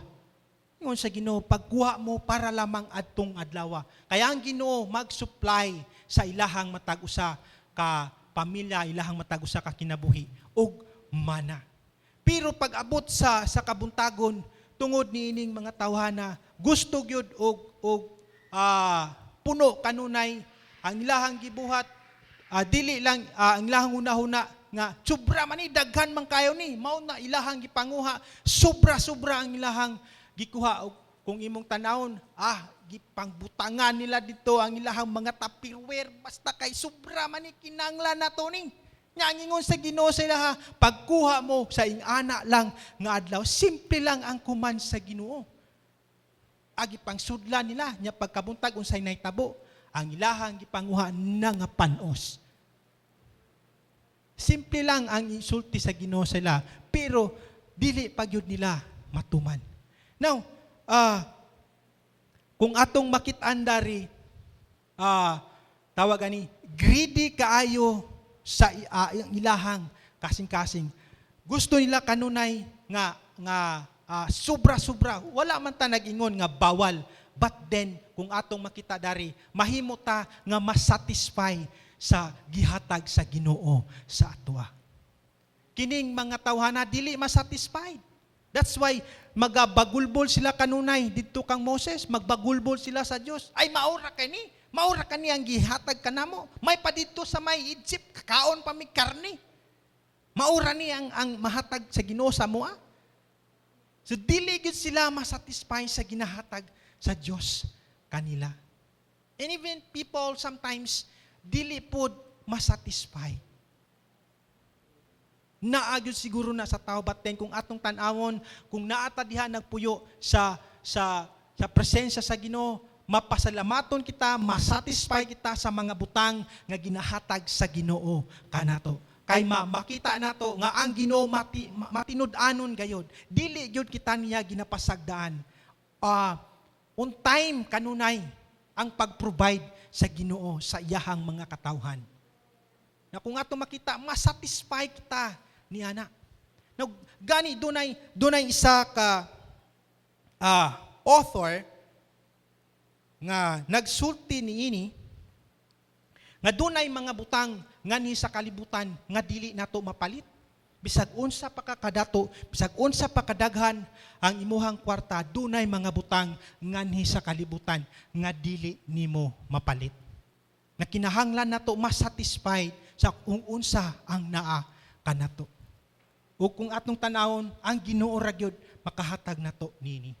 Ingon sa Ginoo, pagkuha mo para lamang adtong adlaw. Kaya ang Ginoo mag-supply sa ilahang matag-usa ka pamilya, ilahang matag-usa ka kinabuhi og mana. Pero pag abot sa kabuntagon, tungod niining mga tawhana, gusto gyud og puno kanunay ang ilahang gibuhat, dili lang ang ilahang hunahuna nga sobra man ni daghan man kayo ni mao na ilahang gipanguha, sobra ang ilahang gikuha. Kung imong tanawon, gipangbutangan nila dito ang ilahang mga tupperware, basta kay sobra man ni kinanglan nato ni. Nya ingon sa Ginoo sa ilaha, pagkuha mo sa ingana lang nga adlaw, simple lang ang kuman sa Ginoo. Agi pang sudlan nila nya pagkabuntag unsay nahitabo, ang ilahang gipanguha na nga panos. Simple lang ang insulti sa Ginoo sila, pero dili pagyud nila matuman. Now, kung atong makit-an dari, tawag ani, greedy kaayo sa ilahang kasing-kasing. Gusto nila kanunay nga sobra-sobra. Wala man ta nag-ingon nga bawal. But then, kung atong makita dari, mahimo ta nga masatisfy sa gihatag sa Ginoo sa atwa. Kining mga tawhana dili masatisfied. That's why magabagulbol sila kanunay didto kang Moses, magbagulbol sila sa Dios. Ay maura kani ang gihatag kanamo. May pa didto sa may Egypt, kakaon pa mi karne. Maura ni ang mahatag sa Ginoo sa moa. So dili gid sila masatisfy sa ginahatag sa Dios kanila. And even people sometimes dili pod masatisfy. Naagyo siguro na sa tao, but then kung atong tan-awon, kung naata diha nagpuyo sa presensya sa Ginoo, mapasalamaton kita, masatisfy kita sa mga butang nga ginahatag sa Ginoo kanato. Kay makita nato nga ang Ginoo matinud-anon gayod. Dili gyud kita niya ginapasagdaan. On time kanunay ang pag-provide sa Ginoo sa iyahang mga katawhan. Na kung ato makita, masatisfy kita niya na. Now, gani dunay isa ka author nga nagsulti niini nga dunay mga butang nga ni sa kalibutan nga dili nato mapalit. Bisag unsa pa ka kadato, bisag unsa pa kadaghan ang imuhang kwarta, dunay mga butang nga ni sa kalibutan nga dili nimo mapalit. Na kinahanglan nato masatisfied sa kung unsa ang naa kanato. O kung atong tanawon, ang Ginoo ra gyud makahatag nato nini.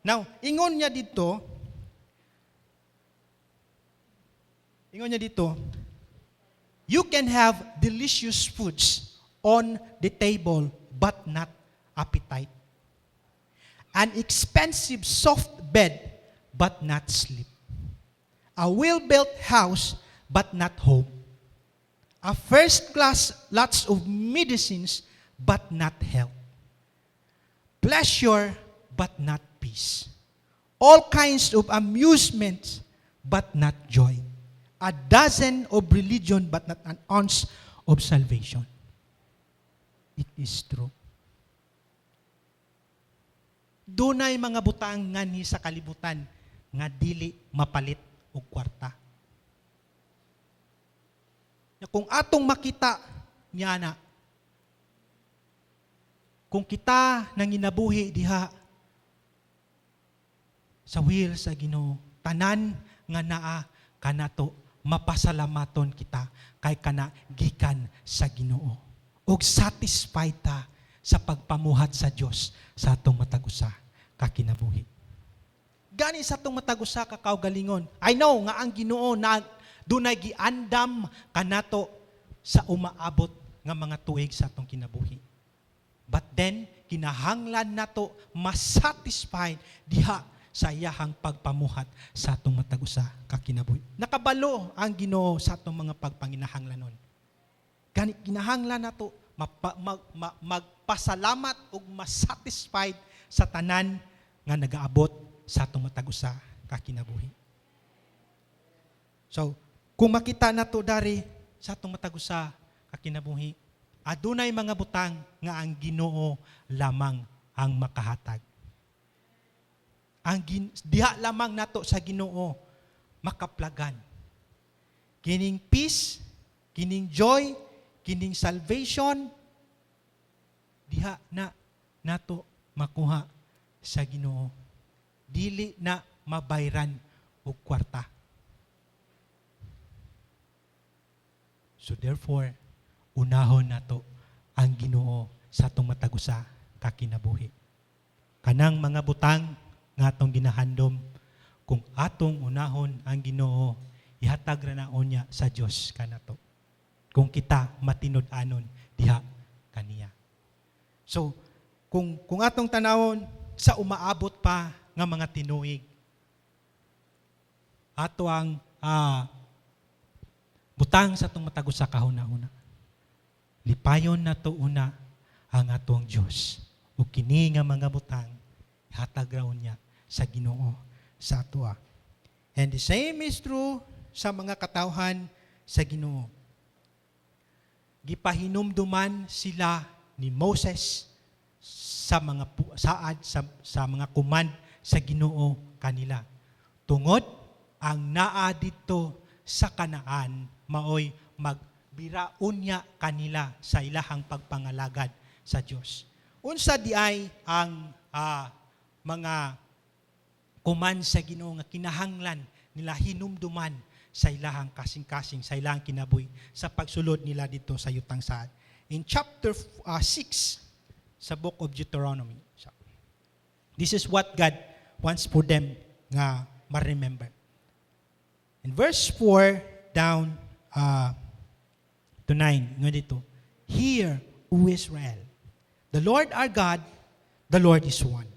Now, ingon niya dito, you can have delicious foods on the table, but not appetite. An expensive soft bed, but not sleep. A well-built house, but not home. A first-class lots of medicines, but not health. Pleasure, but not peace. All kinds of amusements, but not joy. A dozen of religion, but not an ounce of salvation. It is true. Dunay mga butang nga ni sa kalibutan nga dili mapalit og kwarta. Kung atong makita niya na, kung kita nanginabuhi diha sa will sa Ginoo, tanan nga naa kanato mapasalamaton kita kay kana gikan sa Ginoo. Og satisfied ta sa pagpamuhat sa Dios sa atong matag usa ka kinabuhi. Gani sa atong matag usa ka kaugalingon. I know nga ang Ginoo na dunay giandam kanato sa umaabot nga mga tuig sa atong kinabuhi. But then kinahanglan nato masatisfied diha sa iyahang pagpamuhat sa atong matag usa ka kinabuhi. Nakabalo ang Ginoo sa atong mga pagpanginahanglanon. Gani kinahanglan nato magpasalamat ug masatisfied sa tanan nga nagaabot sa atong matag usa ka kinabuhi. So, kung makita nato dari sa atong matag usa ka kinabuhi, adunay mga butang nga ang Ginoo lamang ang makahatag. Diha lamang nato sa Ginoo makaplagan. Kining peace, kining joy, kining salvation, diha na nato makuha sa Ginoo. Dili na mabayran og kwarta. So therefore, unahon nato ang Ginoo sa atong matag usa ka kinabuhi. Kanang mga butang nga atong ginahandom, kung atong unahon ang Ginoo, ihatag ra naon niya sa Dios kanato. Kung kita matinud-anon diha kaniya. So, kung atong tanawon sa umaabot pa nga mga tinuig, ato ang butang sa atong matag usa kahuna-huna. lipayon nato una ang atong Dios. Ug kini nga mga butang hatag raw niya sa Ginoo sa atoa. And the same is true sa mga katawhan sa Ginoo. Gipahinumduman sila ni Moses sa mga saad sa mga command sa Ginoo kanila. Tungod ang naa dito sa Kanaan maoy magbiraon niya kanila sa ilahang pagpangalagad sa Dios. Unsa di ay ang mga command sa Ginoo nga kinahanglan nila hinumduman sa ilahang kasing-kasing, sa ilahang kinabuhi, sa pagsulod nila dito sa yutang saad. In chapter 6 sa book of Deuteronomy, this is what God wants for them nga ma-remember. In verse 4 down to 9, nga dito, Hear, O Israel, the Lord our God, the Lord is one.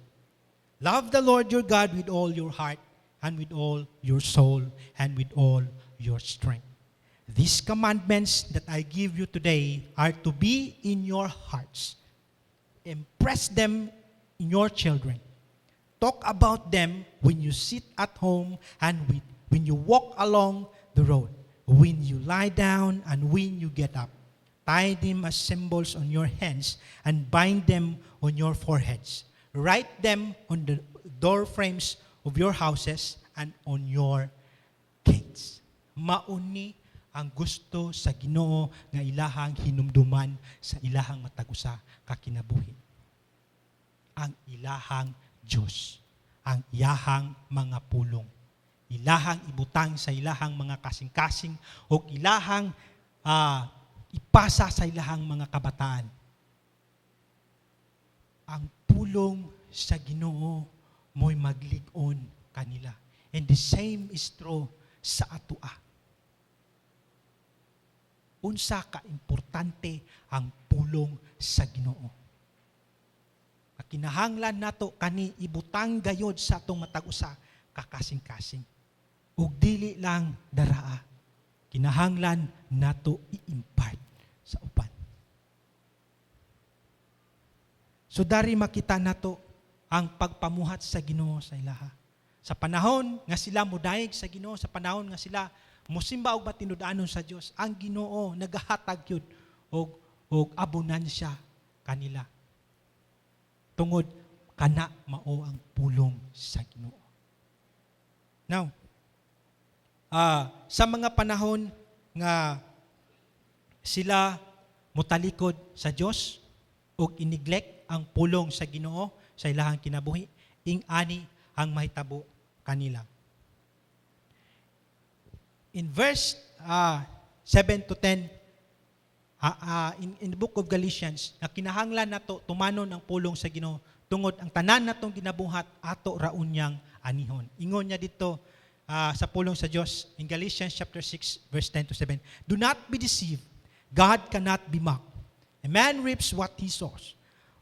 Love the Lord your God with all your heart, and with all your soul, and with all your strength. These commandments that I give you today are to be in your hearts. Impress them in your children. Talk about them when you sit at home and when you walk along the road, when you lie down and when you get up. Tie them as symbols on your hands and bind them on your foreheads. Write them on the door frames of your houses and on your gates. Mauni ang gusto sa Ginoo nga ilahang hinumduman sa ilahang matagusa kakinabuhi. Ang ilahang Diyos, ang iyahang mga pulong. Ilahang ibutang sa ilahang mga kasing-kasing o ilahang ipasa sa ilahang mga kabataan. Ang pulong sa Ginoo mo'y maglig-on kanila. And the same is true sa atua. Unsa ka importante ang pulong sa Ginoo. Kinahanglan nato kani ibutang gayod sa atong matag usa kakasing-kasing. Ug dili lang daraa. Kinahanglan nato i-impart sa uban. So dari makita nato ang pagpamuhat sa Ginoo sa ilaha. Sa panahon nga sila mudayeg sa Ginoo, sa panahon nga sila musimba og matinud-anon sa Dios, ang Ginoo nagahatag yun og abonansya kanila. Tungod kana mao ang pulong sa Ginoo. Now, sa mga panahon nga sila mutalikod sa Dios ug iniglek ang pulong sa Ginoo sa ilahang kinabuhi, ing-ani ang mahitabo kanila. In verse 7 to 10, in the book of Galatians, na kinahanglan nato tumanon ang pulong sa Ginoo tungod ang tanan natong ginabuhat ato raon niyang anihon. Ingon niya dito sa pulong sa Dios in Galatians chapter 6 verse 10 to 7. Do not be deceived. God cannot be mocked. A man reaps what he sows.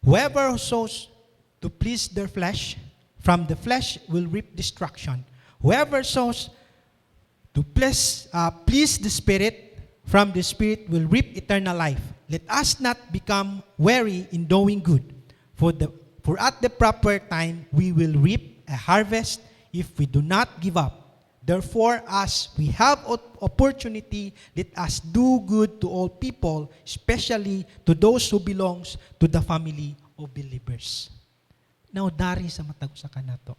Whoever sows to please their flesh, from the flesh will reap destruction. Whoever sows to please the Spirit, from the Spirit will reap eternal life. Let us not become weary in doing good, for at the proper time we will reap a harvest if we do not give up. Therefore, as we have opportunity, let us do good to all people, especially to those who belongs to the family of believers. Now, dari sa matag usa kanato,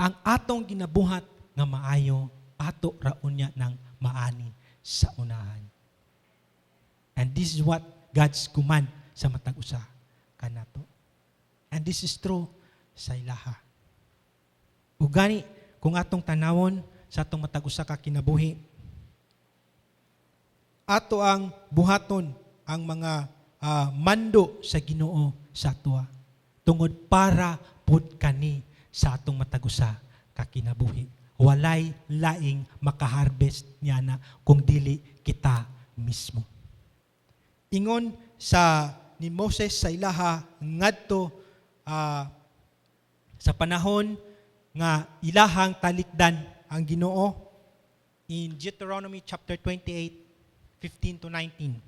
ang atong ginabuhat nga maayo, ato raon niya ng maani sa unahan. And this is what God's command sa matag usa kanato. And this is true sa ilaha. Ug gani kung atong tanawon sa atong matag usa ka kinabuhi, ato ang buhaton ang mga mando sa Ginoo sa atoa tungod para pud kani sa atong matag usa ka kinabuhi. Walay laing makaharvest niya na kung dili kita mismo. Ingon sa ni Moses sa ilaha ngadto sa panahon nga ilahang talikdan ang Ginoo in Deuteronomy chapter 28, 15 to 19.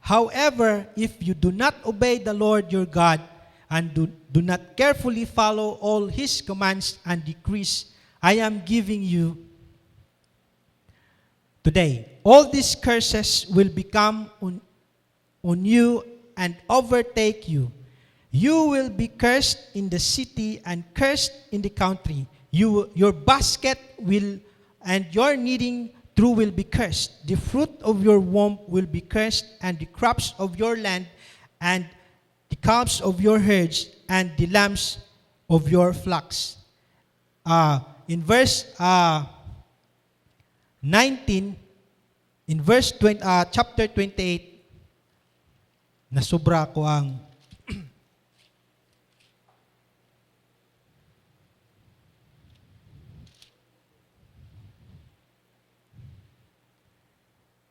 However, if you do not obey the Lord your God and do not carefully follow all His commands and decrees I am giving you today, all these curses will become on you and overtake you. You will be cursed in the city and cursed in the country. Your basket will and your kneading trough will be cursed. The fruit of your womb will be cursed, and the crops of your land, and the calves of your herds, and the lambs of your flocks. In verse 19, in verse 20, chapter 28, nasobra ko ang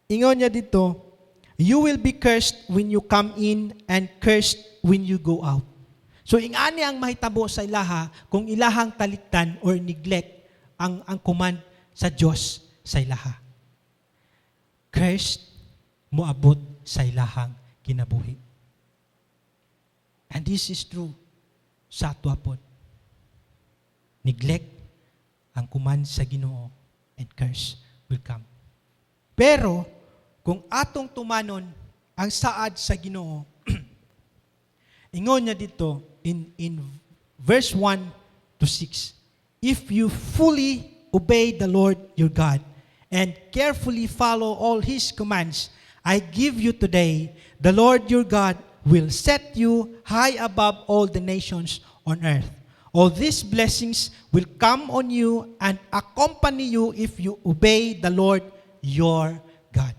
ingon niya dito, you will be cursed when you come in and cursed when you go out. So ingani ang mahitabo sa ilaha kung ilahang talikdan or neglect ang command sa Dios sa ilaha. Cursed moabot sa ilahang kinabuhi. And this is true sa atuapod. Neglect ang command sa Ginoo and curse will come. Pero kung atong tumanon ang saad sa Ginoo, ingon niya dito in verse 1 to 6, if you fully obey the Lord your God and carefully follow all His commands I give you today, the Lord your God will set you high above all the nations on earth. All these blessings will come on you and accompany you if you obey the Lord your God.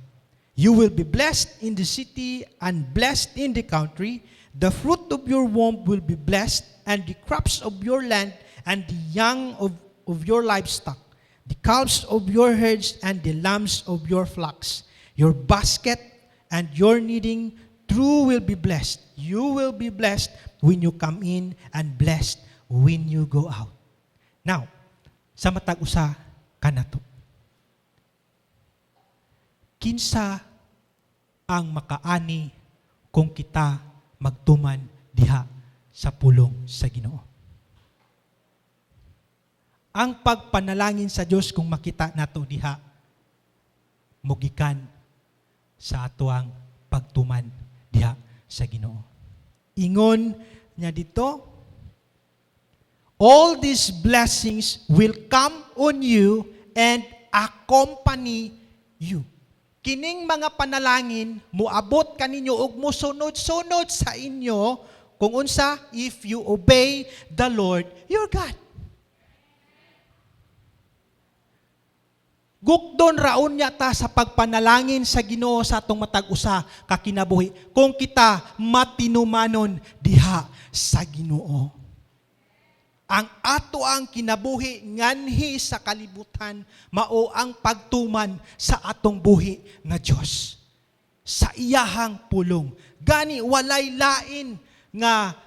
You will be blessed in the city and blessed in the country. The fruit of your womb will be blessed, and the crops of your land and the young of your livestock, the calves of your herds and the lambs of your flocks. Your basket and your kneading trough will be blessed. You will be blessed when you come in and blessed when you go out. Now, sa matag usa kanato. Kinsa ang makaani kung kita magtuman diha sa pulong sa Ginoo. Ang pagpanalangin sa Dios kung makita nato diha mugikan sa atuang pagtuman diha sa Ginoo. Ingon niya dito, all these blessings will come on you and accompany you. Kining mga panalangin, muabot kaninyo ug musunod-sunod sa inyo kung unsa if you obey the Lord your God. Gukdon raon niya ta sa pagpanalangin sa Ginoo sa atong matag usa ka kinabuhi kung kita matinumanon diha sa Ginoo. Ang ato ang kinabuhi nganhi sa kalibutan mao ang pagtuman sa atong buhi nga Dios sa iyahang pulong. Gani walay lain nga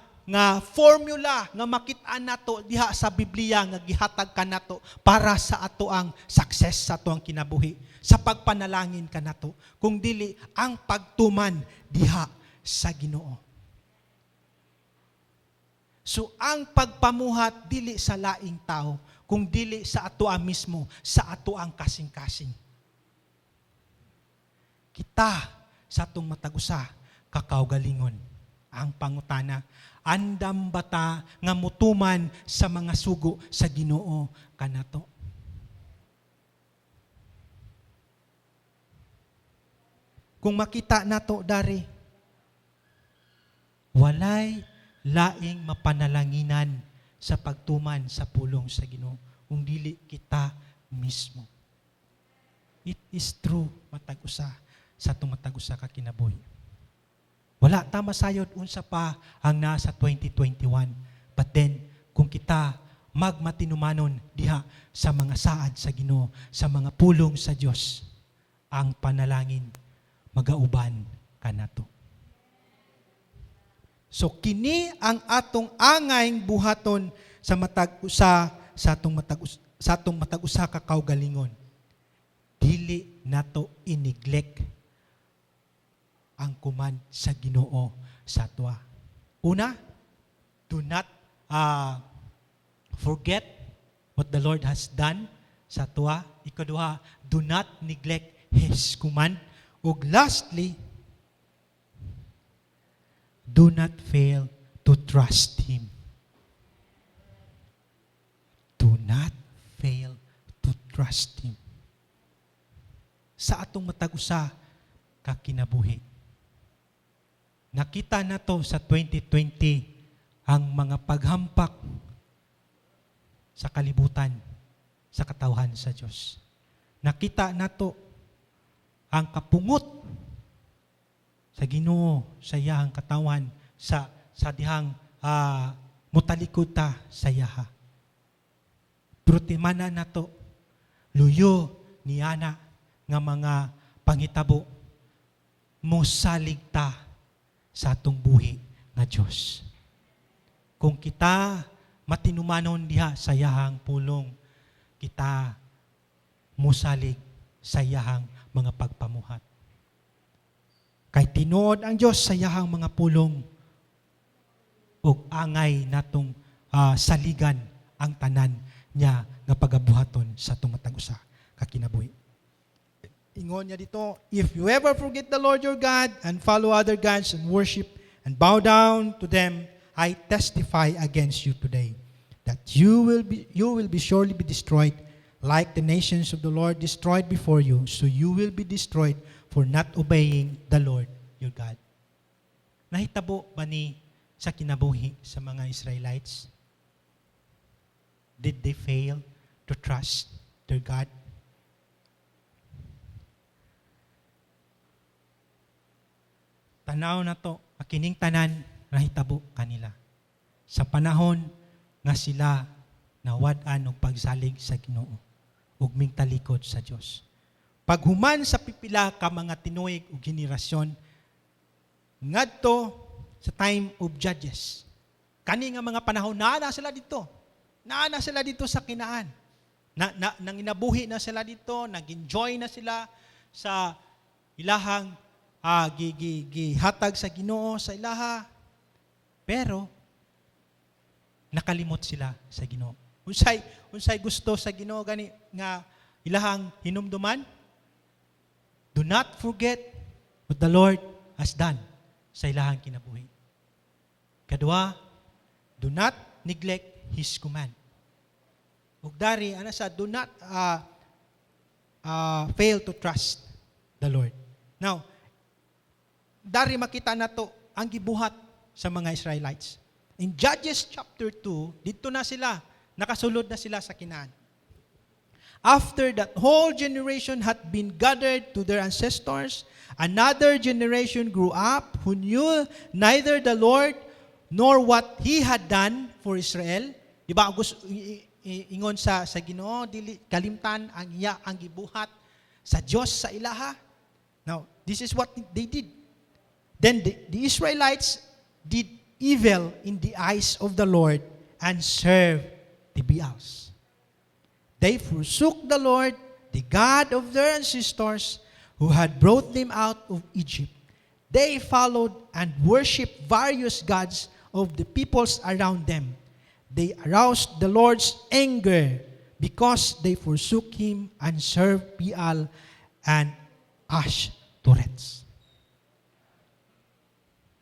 formula nga makit-an nato diha sa Biblia nga gihatag kanato para sa ato ang success sa ato ang kinabuhi sa pagpanalangin kanato kung dili ang pagtuman diha sa Ginoo. So ang pagpamuhat dili sa laing tao, kung dili sa atoa mismo, sa ato ang kasing-kasing. Kita sa atong matagusa, kakaugalingon. Ang pangutana, andam bata nga mutuman sa mga sugo sa Ginoo kanato. Kung makita nato dari, walay laing mapanalanginan sa pagtuman sa pulong sa Ginoo kung dili kita mismo. It is true matag-usa sa itong matag-usa ka kinabuhi. Wala ta masayod unsa pa ang nasa 2021. But then kung kita magmatinumanon diha sa mga saad sa Ginoo, sa mga pulong sa Dios, ang panalangin magauban kanato. So kini ang atong angayng buhaton sa matag-usa sa atong matag-usa ka kaugalingon. dili nato i-neglect ang command sa Ginoo sa atwa. Una, do not forget what the Lord has done sa atwa. Ikaduha, do not neglect His command. Ug lastly, do not fail to trust Him. Do not fail to trust Him. Sa atong matag usa ka kinabuhi. Nakita na to sa 2020 ang mga paghampak sa kalibutan, sa katawhan sa Diyos. Nakita na to ang kapungot sa Ginoo sa iyahang katawan, sa dihang mutalikod ta sa iyaha. Pero timana na to, luyo ni ana nga mga panghitabo, mosalig ta sa atong buhi nga Diyos. Kung kita matinumanon diha sa iyahang pulong, kita mosalig sa iyahang mga pagpamuhat. Kay tinuod ang Diyos sa iyahang mga pulong, ug angay natong saligan ang tanan niya nga pagabuhaton sa atong matag usa ka kinabuhi. Ingon niya dito, if you ever forget the Lord your God and follow other gods and worship and bow down to them, I testify against you today that you will be surely be destroyed like the nations of the Lord destroyed before you, so you will be destroyed for not obeying the Lord your God. Nahitabo ba ni sa kinabuhi sa mga Israelites? Did they fail to trust their God? Tanaw na to, akining tanan, nahitabo kanila. Sa panahon nga sila nawad-an og pagsalig sa Ginoo ug mingtalikod sa Dios. Paghuman sa pipila ka mga tinuig ug henerasyon ngadto sa time of Judges. Kani nga mga panahon naa sila dito. Naa sila dito sa Kinaan. Nanginabuhi na sila dito, nag-enjoy na sila sa ilahang gihatag sa Ginoo sa ilaha. Pero nakalimot sila sa Ginoo. Unsay gusto sa Ginoo gani nga ilahang hinumduman? Do not forget what the Lord has done sa ilahang kinabuhi. Kadua, do not neglect His command. Ug dari ana sa do not fail to trust the Lord. Now, dari makita nato ang gibuhat sa mga Israelites. In Judges chapter 2, dito na sila, nakasulod na sila sa Kinaan. After that whole generation had been gathered to their ancestors, another generation grew up who knew neither the Lord nor what He had done for Israel. Di ba, ingon sa Ginoo, dili kalimtan ang iya ang gibuhat sa Dios sa ilaha. Now, this is what they did. Then the Israelites did evil in the eyes of the Lord and served the Baals. They forsook the Lord, the God of their ancestors, who had brought them out of Egypt. They followed and worshipped various gods of the peoples around them. They aroused the Lord's anger because they forsook Him and served Baal and Ashtoreth.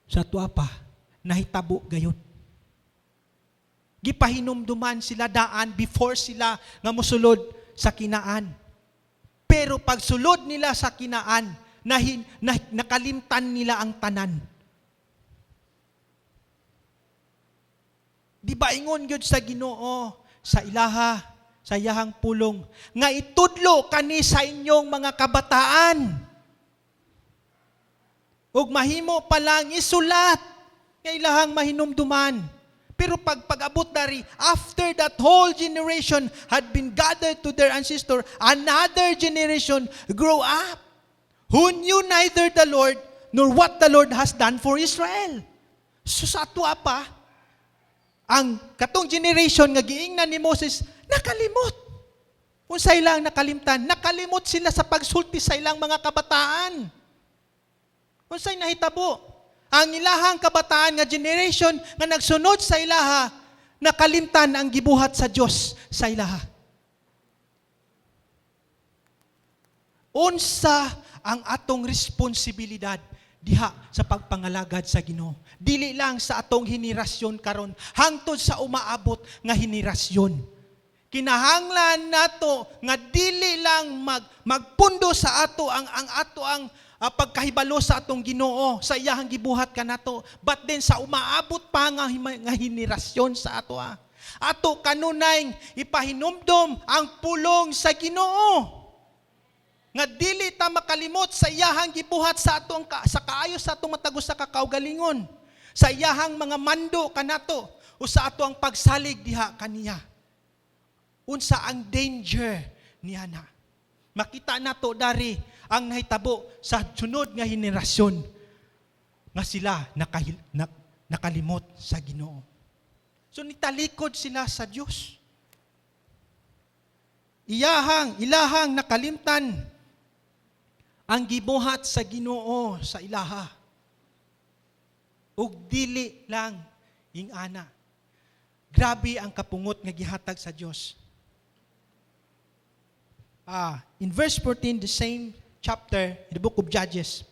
Sa tuwa pa, nahitabo gayon. Gipahinumduman sila daan before sila nga mosulod sa Kinaan. Pero pagsulod nila sa Kinaan, nakalimtan nila ang tanan. Di ba ingon gyud sa Ginoo sa ilaha, sa iyahang pulong, nga itudlo kani sa inyong mga kabataan. Ug mahimo pa lang isulat nga ilahang mahinumduman. Pero pag-abot dari, after that whole generation had been gathered to their ancestor, another generation grew up who knew neither the Lord nor what the Lord has done for Israel. So sa atwa pa, ang katong generation nga giingnan ni Moses, nakalimot. Unsa ilang nakalimtan? Nakalimot sila sa pagsulti sa ilang mga kabataan. Unsay nahitabo? Ang ilahang kabataan nga generation nga nagsunod sa ilaha, nakalimtan ang gibuhat sa Dios sa ilaha. Unsa ang atong responsibilidad diha sa pagpangalagad sa Ginoo? Dili lang sa atong henerasyon karon, hangtod sa umaabot nga henerasyon. Kinahanglan nato nga dili lang magpundo sa ato ang pagkahibalo sa atong Ginoo sa iyahang gibuhat kanato, but then sa umaabot pa nga henerasyon sa ato. Ato kanunay ipahinumdom ang pulong sa Ginoo. Nga dili ta makalimot sa iyahang gibuhat sa atong sa kaayo sa atong matagos sa kakaugalingon, sa iyahang mga mando kanato o sa ato ang pagsalig diha kaniya. Unsa ang danger niya na? Makita nato dari ang nahitabo sa sunod nga henerasyon nga sila nakalimot sa Ginoo. So nitalikod sila sa Dios. Ilahang nakalimtan ang gibuhat sa Ginoo sa ilaha. Ug dili lang ingana. Grabe ang kapungot nga gihatag sa Dios. In verse 14, the same chapter, in the book of Judges,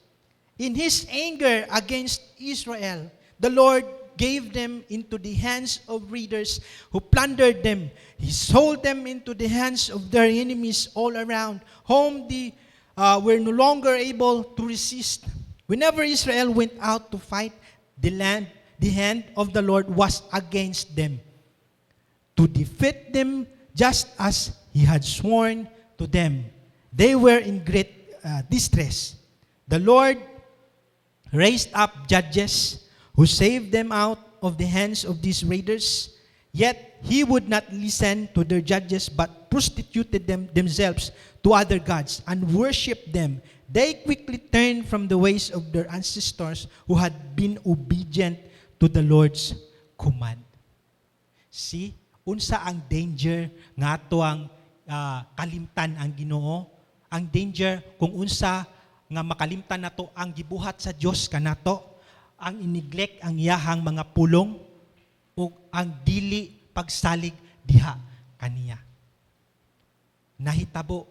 in his anger against Israel, the Lord gave them into the hands of raiders who plundered them. He sold them into the hands of their enemies all around, whom they were no longer able to resist. Whenever Israel went out to fight, the hand of the Lord was against them, to defeat them just as he had sworn to them. They were in great distress. The Lord raised up judges who saved them out of the hands of these raiders. Yet he would not listen to their judges, but prostituted themselves to other gods and worshipped them. They quickly turned from the ways of their ancestors who had been obedient to the Lord's command. See, unsa ang danger nga ato ang kalimtan ang Ginoo? Ang danger kung unsa nga makalimtan nato ang gibuhat sa Dios kanato, ang iniglek ang iyahang mga pulong o ang dili pagsalig diha kaniya. Nahitabo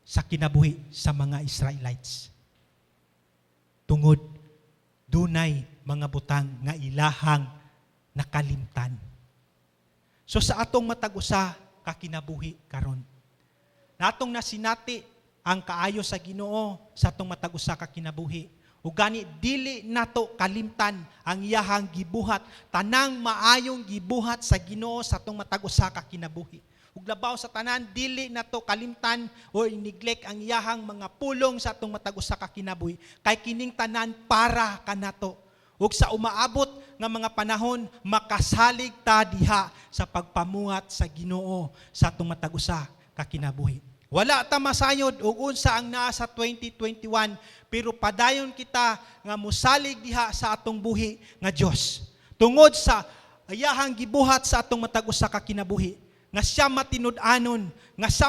sa kinabuhi sa mga Israelites. Tungod dunay mga butang nga ilahang nakalimtan. So sa atong matag-usa ka kinabuhi karon, natong nasinati ang kaayo sa Ginoo sa atong matag-usa ka kinabuhi. Ug gani dili nato kalimtan ang iyahang gibuhat, tanang maayong gibuhat sa Ginoo sa atong matag-usa ka kinabuhi. Ug labaw sa tanan, dili nato kalimtan o neglect ang iyahang mga pulong sa atong matag-usa ka kinabuhi, kay kining tanan para kanato. Ug sa umaabot nga mga panahon, makasalig ta diha sa pagpamuhat sa Ginoo sa atong matag-usa ka kinabuhi. Wala ta masayod og unsa ang naa sa 2021, pero padayon kita nga mosalig diha sa atong buhi nga Dios. Tungod sa ayahang gibuhat sa atong matag-usa ka kinabuhi, nga siya matinud-anon, nga siya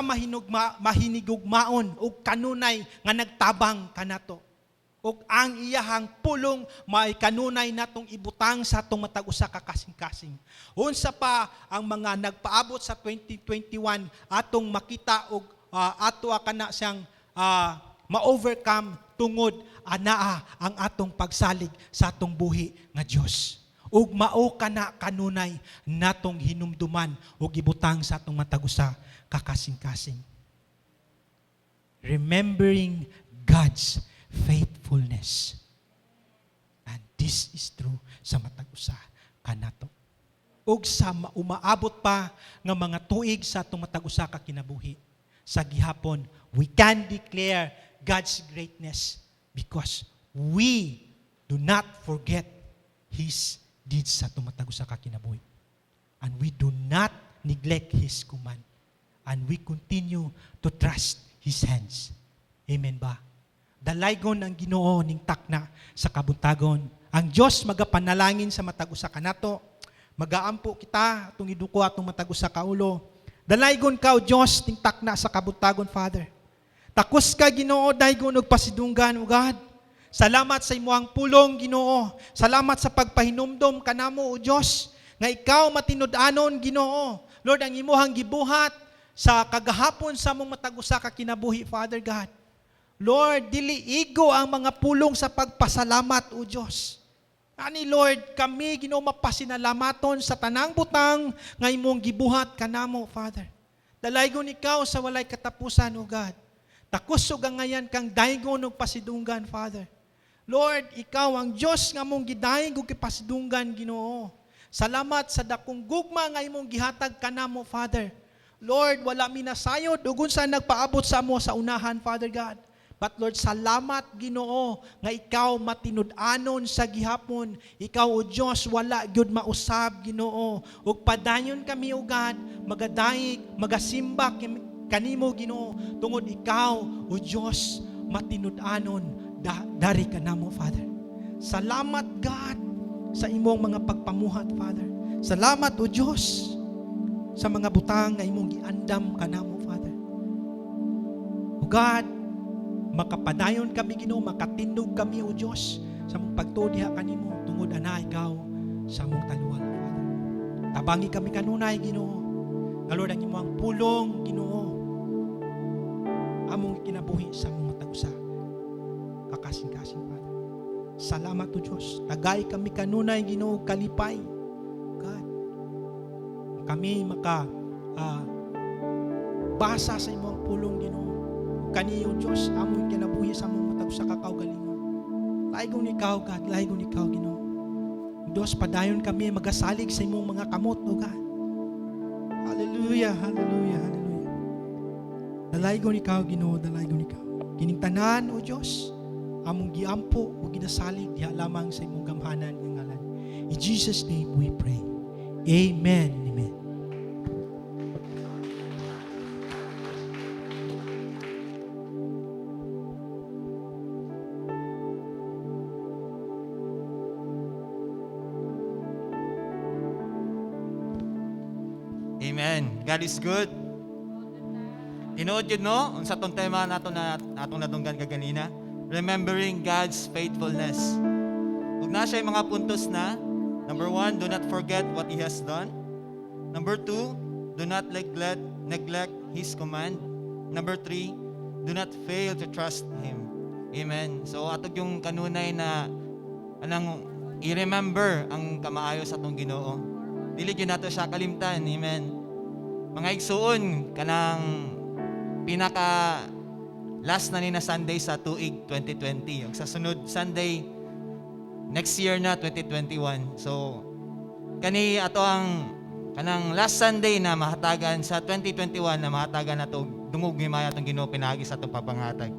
mahinigugmaon ug kanunay nga nagtabang kanato. Ug ang iyahang pulong may kanunay natong ibutang sa atong matag-usa ka kasing-kasing. Unsa pa ang mga nagpaabot sa 2021 atong makita og ato kana siyang ma-overcome tungod anaa ang atong pagsalig sa atong buhi nga Dios. Ug mao kana kanunay natong hinumduman ug gibutang sa atong matag-usa ka kasing-kasing. Remembering God's faithfulness. And this is true sa matag-usa kanato. Ug sa umaabot pa nga mga tuig sa atong matag-usa ka kinabuhi, sa gihapon, we can declare God's greatness because we do not forget His deeds sa atong matag-usa ka kinabuhi. And we do not neglect His command. And we continue to trust His hands. Amen ba? Dalaygon ang Ginoo ning takna sa kabuntagon. Ang Dios magapanalangin sa matag-usa kanato. Magaampo kita atong iduko atong matag-usa ka ulo. Dalaygon ka, O Diyos, ting takna sa kabutagon, Father. Takos ka, Ginoo, daygon og pasidunggan, O God. Salamat sa imuang pulong, Ginoo. Salamat sa pagpahinumdom kanamo, O Diyos, nga ikaw matinud-anon, Ginoo. Lord, ang imuhang gibuhat sa kagahapon sa mong matagusa ka kinabuhi, Father God. Lord, dili igo ang mga pulong sa pagpasalamat, O Diyos. Ani Lord, kami Ginoo mapasinalamaton sa tanang butang nga imong gibuhat kanamo, Father. Dalaygon ikaw sa walay katapusan, O God. Takos ug ngayan kang daygon og pasidunggan, Father. Lord, ikaw ang Dios nga mong gidayeg og pasidunggan, Ginoo. Salamat sa dakong gugma nga imong gihatag kanamo, Father. Lord, wala minasayod ug unsa nagpaabot sa amo sa unahan, Father God. But Lord, salamat, Ginoo, nga ikaw matinud-anon sa gihapon. Ikaw, O Diyos, wala gyud mausab, Ginoo. Ug padayon kami, O God, magadayeg, magasimba kanimo, Ginoo, tungod ikaw, O Diyos, matinud-anon dari kanamo, Father. Salamat, God, sa imong mga pagpamuhat, Father. Salamat, O Diyos, sa mga butang nga imong giandam kanamo, Father. O God, makapadayon kami, Ginoo, makatindog kami, O Diyos, sa mong pagtudiha kanimo, tungod ana ikaw sa mong taluan, Father. Tabangi kami kanunay, Ginoo. Na Lord, ang imong pulong, Ginoo, among kinabuhi sa mong matagusa. Kakasin-kasin, Father. Salamat, O Diyos. Tagay kami kanunay, Ginoo, kalipay. God, kami basa sa imong pulong, Ginoo. Kaniyo, Diyos, among kinabuhi sa mong matag sa kakaugalingon. Laygon ikaw, God, laygon ikaw, Ginoo. Diyos, padayon kami magasalig sa imong mga kamot, O God. Hallelujah, hallelujah, hallelujah. Dalaygon ikaw, Ginoo, dalaygon ikaw. Kining tanan, O Diyos, among giampo o ginasalig diha lamang sa imong gamhanan ng ngalan. In Jesus' name we pray. Amen. Amen. Amen. God is good. Tinuod yun, no? Unsa tong tema nato na atong nadunggan kaganina. Remembering God's faithfulness. Ug na siya mga puntos na. Number 1, do not forget what He has done. Number 2, do not neglect His command. Number 3, do not fail to trust Him. Amen. So atog yung kanunay na anang i-remember ang kamaayo sa atong Ginoo. Dili gyud nato siya kalimtan. Amen. Mga igsuon kanang pinaka last na ni na Sunday sa tuig 2020. Ug sa sunod Sunday next year na 2021. So kani ato ang kanang last Sunday na mahatagan sa 2021 na mahatagan nato dungog ni maya atong Ginoo pinagi sa atong pagpanghatag.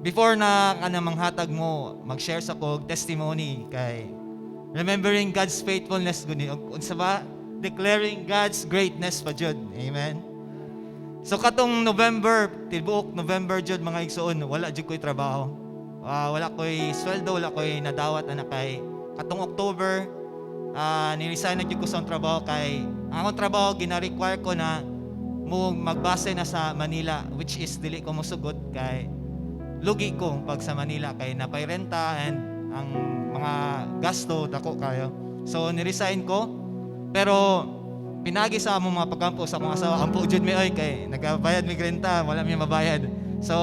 Before na kanang manghatag mo, mag-share sa kog testimony kay remembering God's faithfulness guni unsa ba declaring God's greatness pa jud. Amen. So katong November, tibuok November jud mga igsoon, wala jud koy trabaho. Wala koy sweldo, wala koy nadawat ana kay katong October ni-resign na jud ko sa trabaho kay ang akong trabaho gina-require ko na mo magbase na sa Manila, which is dili ko mosugot kay lugi ko pag sa Manila kay napay renta and ang mga gasto dako kayo. So ni-resign ko. Pero pinagi sa among mga pagkampo sa mga asawa, ampo jud mi oy kay nagabayad mi renta, wala mi mabayad. So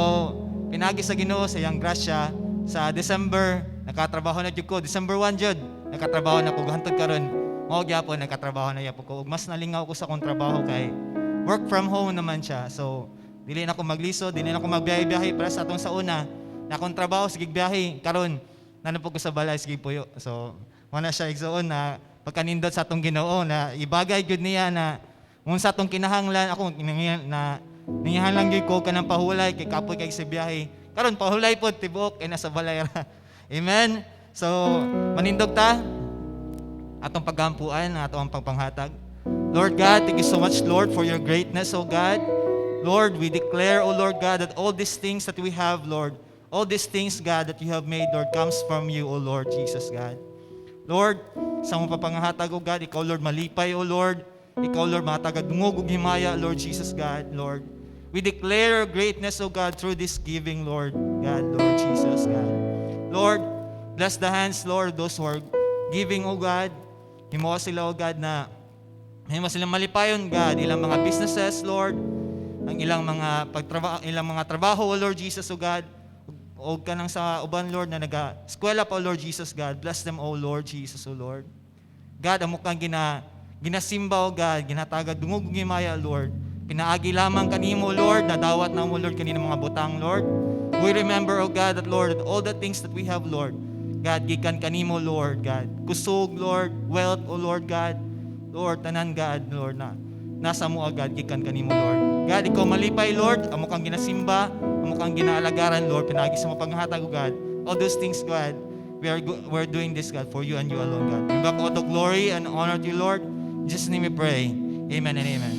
pinagi sa Ginoo sa iyang grasya sa December nakatrabaho na jud ko. December 1 jud nakatrabaho na ko hantod karon. Mao gyapon nakatrabaho na gyapon ko. Ug mas nalingaw ko sa akong trabaho kay work from home naman siya. So dili na ko magliso, dili na ko magbiyahe-biyahe para sa atong sa una. Na akong trabaho sige biyahe karon nanapog ko sa balay sige puyo. So wala siya igsoon na pagkanindot sa atong Ginoo na ibagay gyud niya na unsa atong kinahanglan ako na ningihanglan gyud ko kanang pahulay kay kapoy kay sa biyahe karon pahulay pod tibuok kay nasa balay ra. Amen. So manindog ta atong paggampuan atong pagpanghatag. Lord God, thank you so much Lord for your greatness, oh God. Lord, we declare, oh Lord God, that all these things that we have, Lord, all these things, God, that you have made, Lord, comes from you, oh Lord Jesus, God. Lord, sa mong papanghatag, O God, ikaw, Lord, malipay, O Lord. Ikaw, Lord, mga taga-dungog ug himaya, Lord Jesus, God, Lord. We declare your greatness, O God, through this giving, Lord, God, Lord Jesus, God. Lord, bless the hands, Lord, those who are giving, O God. Himo sila, O God, na himo silang malipayon, God, ilang mga businesses, Lord, ang ilang mga trabaho, O Lord Jesus, O God. O ka nang sa uban, Lord, na nag-eskwela pa, O Lord Jesus, God. Bless them, O Lord Jesus, O Lord. God, amo kang ginasimba, O God, ginatagad dungog ug himaya, Lord. Pinaagi lamang kanimo, Lord, na dawat na mo, Lord, kanina mga butang, Lord. We remember, O God, that, Lord, that all the things that we have, Lord, God, gikan kanimo, Lord, God. Kusog, Lord, wealth, O Lord, God. Lord, tanan, God, Lord, na nasa mo agad, gikan kanimo, Lord. God, ikaw malipay, Lord, amo kang ginasimba, amo kang ginaalagaran, Lord, pinagi sa mga panghatag, O God. All those things, God, we're doing this, God, for you and you alone, God. Bring back all the glory and honor to you, Lord. In Jesus' name we pray. Amen and amen.